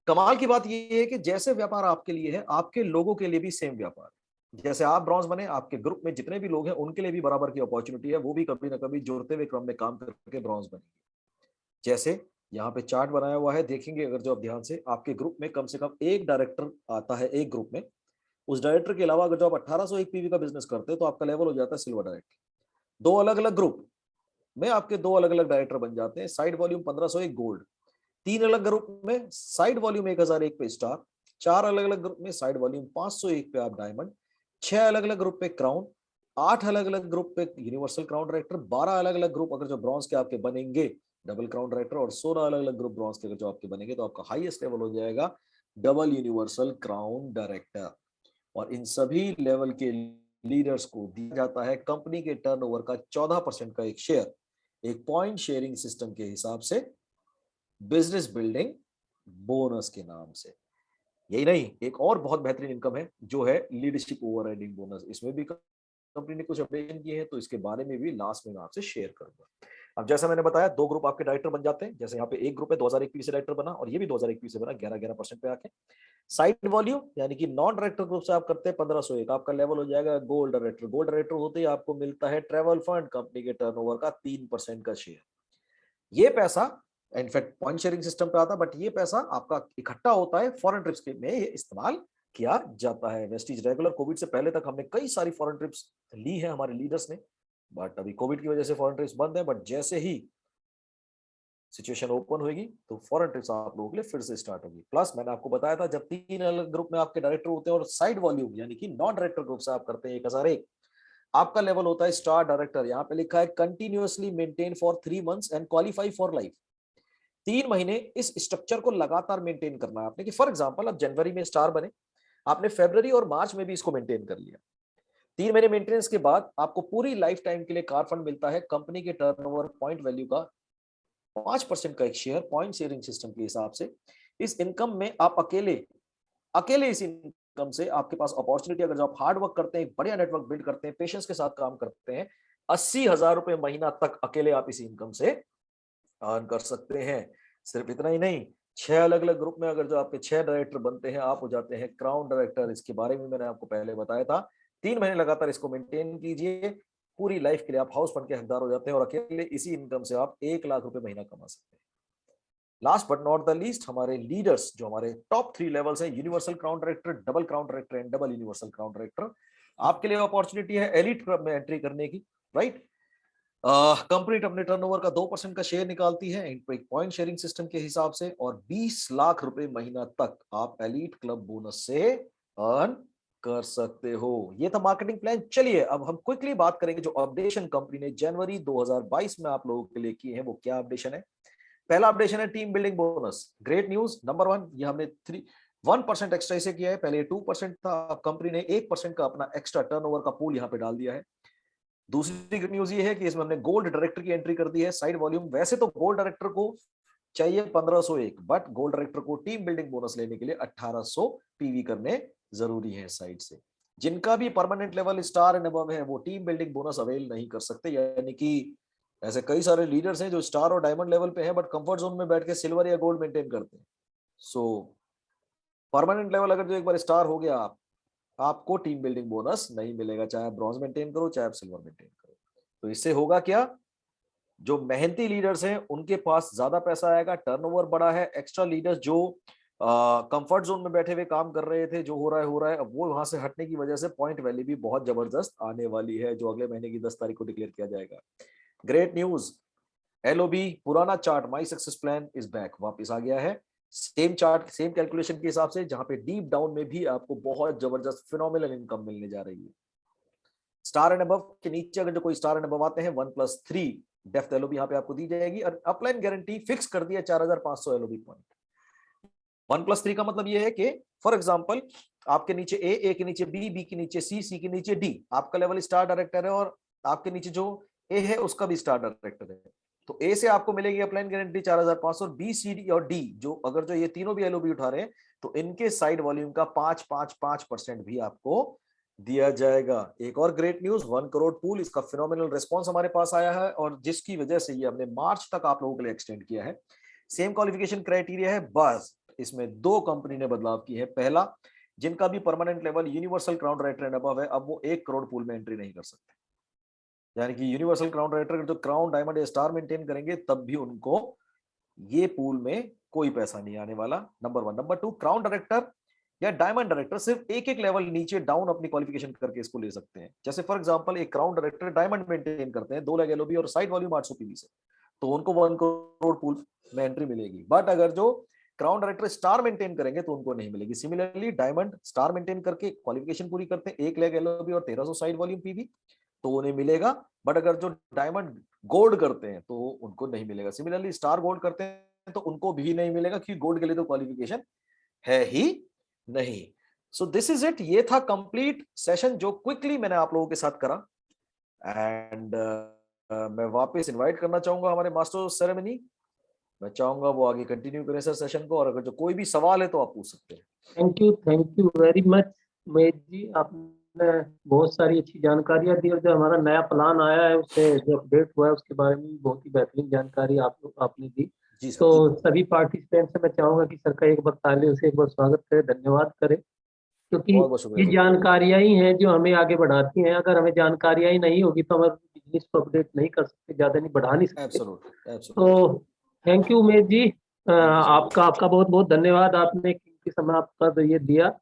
कमाल की बात यह है कि जैसे व्यापार आपके लिए है, आपके लोगों के लिए भी सेम व्यापार है। जैसे आप ब्रॉन्ज बने, आपके ग्रुप में जितने भी लोग हैं उनके लिए भी बराबर की अपॉर्चुनिटी है, वो भी कभी ना कभी जुड़ते हुए क्रम में काम करके ब्रॉन्ज बनेंगे। जैसे यहाँ पे चार्ट बनाया हुआ है, देखेंगे अगर जो आप ध्यान से, आपके ग्रुप में कम से कम एक डायरेक्टर आता है एक ग्रुप में। उस डायरेक्टर के अलावा अगर जो आप 1801 पीवी का बिजनेस करते हैं तो आपका लेवल हो जाता है सिल्वर डायरेक्टर। दो अलग अलग ग्रुप में आपके दो अलग अलग डायरेक्टर बन जाते हैं। साइड वॉल्यूम 1501 गोल्ड, तीन अलग ग्रुप में साइड वॉल्यूम 1001 पे स्टार, चार अलग अलग ग्रुप में साइड वॉल्यूम 501 पे आप डायमंड, छह अलग अलग ग्रुप पे क्राउन, आठ अलग अलग ग्रुप पे यूनिवर्सल क्राउन डायरेक्टर, 12 अलग अलग ग्रुप अगर जो ब्रॉन्ज के आपके बनेंगे डबल क्राउन डायरेक्टर, और 16 अलग अलग ग्रुप ब्रॉन्ज के अगर जो आपके बनेंगे तो आपका हाईएस्ट लेवल हो जाएगा डबल यूनिवर्सल क्राउन डायरेक्टर। और इन सभी लेवल के लीडर्स को दिया जाता है कंपनी के टर्नओवर का 14% का एक शेयर, एक पॉइंट शेयरिंग सिस्टम के हिसाब से, बिजनेस बिल्डिंग बोनस के नाम से। यही नहीं, एक और बहुत बेहतरीन इनकम है जो है लीडरशिप ओवरराइडिंग बोनस। इसमें भी कंपनी ने कुछ अपडेशन किए हैं, तो इसके बारे में भी लास्ट में मैं आपसे शेयर करूंगा। अब जैसा मैंने बताया, दो ग्रुप आपके डायरेक्टर बन जाते हैं। जैसे यहाँ पे एक ग्रुप है 2001 पीवी से डायरेक्टर बना, और ये भी 2001 पीवी से बना 11% पे आके। साइड वॉल्यूम यानी कि नॉन डायरेक्टर ग्रुप से आप करते हैं 1501, आपका लेवल हो जाएगा गोल्ड डायरेक्टर। गोल्ड डायरेक्टर होते ही आपको मिलता है ट्रेवल फंड, कंपनी के टर्नओवर का 3% का शेयर। ये पैसा इनफैक्ट पॉइंट शेयरिंग सिस्टम पे आता, बट ये पैसा आपका इकट्ठा होता है फॉरेन ट्रिप्स के में ये इस्तेमाल किया जाता है। वेस्टीज रेगुलर कोविड से पहले तक हमने कई सारी फॉरेन ट्रिप्स ली है हमारे लीडर्स ने, बट अभी कोविड की वजह से फॉरेन ट्रिप्स बंद है। बट जैसे ही सिचुएशन ओपन होगी तो फॉरेन ट्रिप्स आप लोगों के लिए फिर से स्टार्ट होगी। प्लस मैंने आपको बताया था, जब तीन अलग ग्रुप में आपके डायरेक्टर होते हैं और साइड वॉल्यूम यानी कि नॉन डायरेक्टर ग्रुप से आप करते हैं 1001, आपका लेवल होता है स्टार डायरेक्टर। यहाँ पे लिखा है continuously maintain for 3 months and qualify for life. 3 महीने इस स्ट्रक्चर को लगातार मेंटेन करना है आपने। कि फॉर एग्जांपल आप जनवरी में स्टार बने, आपने फरवरी और मार्च में भी इसको मेंटेन कर लिया। 3 महीने मेंटेनेंस के बाद आपको पूरी लाइफ टाइम के लिए कार फंड मिलता है, कंपनी के टर्नओवर पॉइंट वैल्यू का 5% का एक शेयर, पॉइंट शेयरिंग सिस्टम के हिसाब से। इस इनकम में आप अकेले अकेले इस इनकम से आपके पास अपॉर्चुनिटी, अगर जो आप हार्ड वर्क करते हैं, बढ़िया नेटवर्क बिल्ड करते हैं, पेशेंस के साथ काम करते हैं, 80,000 रुपए महीना तक अकेले आप इस इनकम से अर्न कर सकते हैं। सिर्फ इतना ही नहीं, 6 अलग अलग ग्रुप में अगर जो आपके 6 डायरेक्टर बनते हैं, आप हो जाते हैं क्राउन डायरेक्टर। इसके बारे में मैंने आपको पहले बताया था। 3 महीने लगातार इसको मेंटेन कीजिए, पूरी लाइफ के लिए आप हाउस फंड के हकदार हो जाते हैं, और अकेले इसी इनकम से आप 1 लाख रुपए महीना कमा सकते हैं। Last but not the least, हमारे लीडर्स जो हमारे टॉप 3 लेवल्स हैं, universal crown director, double crown director and double universal crown director, आपके लिए अपॉर्चुनिटी है एलिट क्लब में एंट्री करने की। राइट, कंपनी अपने टर्नओवर का 2% का शेयर निकालती है एक पॉइंट शेयरिंग सिस्टम के हिसाब से, और 20 लाख रुपए महीना तक आप एलीट क्लब बोनस से अर्न कर सकते हो। ये था मार्केटिंग प्लान। चलिए अब हम क्विकली बात करेंगे जो अपडेशन कंपनी ने जनवरी 2022 में आप लोगों के लिए किए हैं, वो क्या अपडेशन है। पहला अपडेशन है team building bonus. Great news number 1, ये हमने 1% एक्स्ट्रा इसे किया है। पहले 2% था, अब कंपनी ने 1% का अपना एक्स्ट्रा टर्नओवर का पूल यहाँ पे डाल दिया है। दूसरी गुड न्यूज ये है कि इसमें हमने गोल्ड डायरेक्टर की एंट्री कर दी है। साइड वॉल्यूम, वैसे तो गोल्ड डायरेक्टर को चाहिए 1501, बट गोल्ड डायरेक्टर को टीम बिल्डिंग बोनस लेने के लिए 1800 पीवी करने जरूरी है साइड से। जिनका भी permanent level star and above है वो टीम बिल्डिंग बोनस अवेल नहीं कर सकते। यानी कि ऐसे कई सारे लीडर्स हैं जो स्टार और डायमंड लेवल पे हैं, बट कंफर्ट जोन में बैठ के सिल्वर या गोल्ड मेंटेन करते हैं। सो परमानेंट लेवल अगर जो एक बार स्टार हो गया, आपको टीम बिल्डिंग बोनस नहीं मिलेगा, चाहे आप ब्रॉन्ज मेंटेन करो चाहे आप सिल्वर मेंटेन करो। तो इससे होगा क्या, जो मेहनती लीडर्स हैं उनके पास ज्यादा पैसा आएगा, टर्नओवर बड़ा है। एक्स्ट्रा लीडर्स जो कंफर्ट जोन में बैठे हुए काम कर रहे थे, जो हो रहा है, अब वो वहां से हटने की वजह से पॉइंट वैल्यू भी बहुत जबरदस्त आने वाली है, जो अगले महीने की 10 तारीख को डिक्लेयर किया जाएगा। ग्रेट न्यूज, एलओबी पुराना chart my success plan is back, वापस आ गया है। सेम चार्ट सेम कैलकुलेशन के हिसाब से, जहां पे डीप डाउन में भी आपको बहुत जबरदस्त फिनोमिनल इनकम मिलने जा रही है। स्टार एंड अबव के नीचे अगर जो कोई स्टार एंड अबव आते हैं 1+3 डेप्थ एलओबी यहाँ पे आपको दी जाएगी, और अपलाइन गारंटी फिक्स कर दिया 4500 एलओबी पॉइंट। 1+3 का मतलब ये है कि फॉर एग्जांपल आपके नीचे ए के नीचे बी के नीचे सी के नीचे डी, आपका लेवल स्टार डायरेक्टर है और आपके नीचे जो ए है उसका भी स्टार डायरेक्टर है, तो ए से आपको मिलेगी अपलाइन गारंटी 4500, और बी सी डी और डी जो अगर जो ये तीनों भी एलओबी उठा रहे हैं तो इनके साइड वॉल्यूम का 5% भी आपको दिया जाएगा। एक और ग्रेट न्यूज, 1 करोड़ पूल, इसका फिनोमिनल रिस्पॉन्स हमारे पास आया है और जिसकी वजह से ये हमने मार्च तक आप लोगों के लिए एक्सटेंड किया है। सेम क्वालिफिकेशन क्राइटेरिया है, बस इसमें 2 कंपनी ने बदलाव की है। पहला, जिनका भी permanent level universal crown writer and above है, अब वो 1 करोड़ पूल में एंट्री नहीं कर सकते, यानी कि यूनिवर्सल क्राउन राइटर जो क्राउन डायमंड या स्टार मेंटेन करेंगे तब भी उनको ये पूल में कोई पैसा नहीं आने वाला, नंबर 1। नंबर 2, क्राउन डायरेक्टर या डायमंड डायरेक्टर सिर्फ एक लेवल नीचे डाउन अपनी क्वालिफिकेशन करके इसको ले सकते हैं। जैसे फॉर एग्जांपल एक क्राउन डायरेक्टर डायमंड मेंटेन करते हैं, 2 लाख एलओबी और साइड वॉल्यूम 800 पीवी से, तो उनको 1 करोड़ पूल में एंट्री मिलेगी। बट अगर जो क्राउन डायरेक्टर स्टार मेंटेन करेंगे तो उनको नहीं मिलेगी। सिमिलरली डायमंड स्टार मेंटेन करके क्वालिफिकेशन पूरी करते हैं, 1 लाख एलओबी और 1300 साइड वॉल्यूम पीवी, तो उन्हें मिलेगा। बट अगर जो डायमंड गोल्ड करते हैं तो उनको नहीं मिलेगा। सिमिलरली स्टार गोल्ड करते हैं तो उनको भी नहीं मिलेगा, क्योंकि गोल्ड के लिए तो क्वालिफिकेशन है ही नहीं। सो दिस इज इट, ये था कंप्लीट सेशन जो क्विकली मैंने आप लोगों के साथ करा। एंड मैं वापस इनवाइट करना चाहूंगा हमारे मास्टर ऑफ सेरेमनी, मैं चाहूंगा वो आगे कंटिन्यू करें सर सेशन को, और अगर जो कोई भी सवाल है तो आप पूछ सकते हैं। Thank you very much Mahesh ji, आपने बहुत सारी अच्छी जानकारियां दी और जो हमारा नया प्लान आया है उससे जो अपडेट हुआ है उसके बारे में भी बहुत ही बेहतरीन जानकारी आपने दी। जी सर। तो सभी पार्टिसिपेंट से मैं चाहूंगा कि सर का एक बार ताली से एक बार स्वागत करें, धन्यवाद करें, क्योंकि बहुत बहुत ये शुक्रिया सर। जानकारियां ही हैं जो हमें आगे बढ़ाती हैं। अगर हमें जानकारियां ही नहीं होगी तो हम बिजनेस को अपडेट नहीं कर सकते, ज्यादा नहीं बढ़ा नहीं सकते। एब्सोल्युटली तो thank you Umesh ji, you, sir. आपका बहुत बहुत धन्यवाद, आपने कीमती समय आपका तो ये दिया।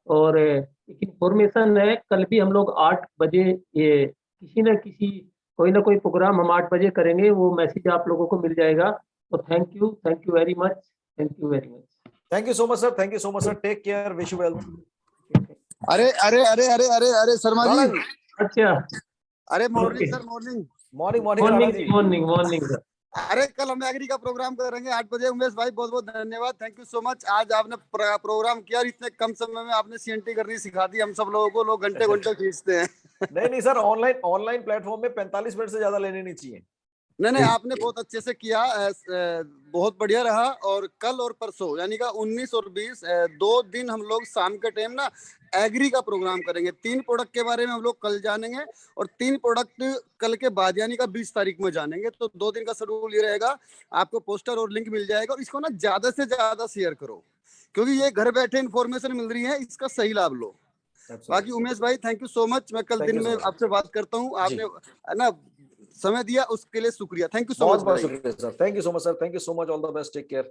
और एक इन्फॉर्मेशन है, कल भी हम लोग 8 बजे ये किसी न किसी कोई ना कोई प्रोग्राम हम 8 बजे करेंगे, वो मैसेज आप लोगों को मिल जाएगा। तो thank you very much, thank you very much. Thank you so much sir, thank you so much sir, take care, wish you wealth. अरे अरे अरे अरे अरे अरे शर्मा राणा जी, जी, अच्छा, अरे morning sir, morning morning morning Rana ji. Morning sir. अरे कल हम एग्री का प्रोग्राम करेंगे 8 बजे। उमेश भाई बहुत बहुत धन्यवाद, थैंक यू सो मच। आज आपने प्रोग्राम किया और इतने कम समय में आपने सीएनटी करनी सिखा दी हम सब लोगों को, लोग घंटे घंटे खींचते हैं। नहीं सर, ऑनलाइन प्लेटफॉर्म में 45 मिनट से ज्यादा लेने नहीं चाहिए। नहीं आपने बहुत अच्छे से किया, बहुत बढ़िया रहा। और कल और परसों यानी का 19 और 20 2 दिन हम लोग शाम के टाइम ना एग्री का प्रोग्राम करेंगे। 3 प्रोडक्ट के बारे में हम लोग कल जानेंगे और 3 प्रोडक्ट कल के बाद यानी का 20 तारीख में जानेंगे। तो 2 दिन का शेड्यूल ये रहेगा, आपको पोस्टर और लिंक मिल जाएगा। और इसको ना ज्यादा से ज्यादा शेयर करो, क्योंकि ये घर बैठे इन्फॉर्मेशन मिल रही है, इसका सही लाभ लो। बाकी उमेश भाई थैंक यू सो मच, मैं कल दिन में आपसे बात करता हूँ। आपने है ना समय दिया उसके लिए शुक्रिया, थैंक यू सो मच। बहुत शुक्रिया sir, thank you so much sir, thank you so much, all the best, take care.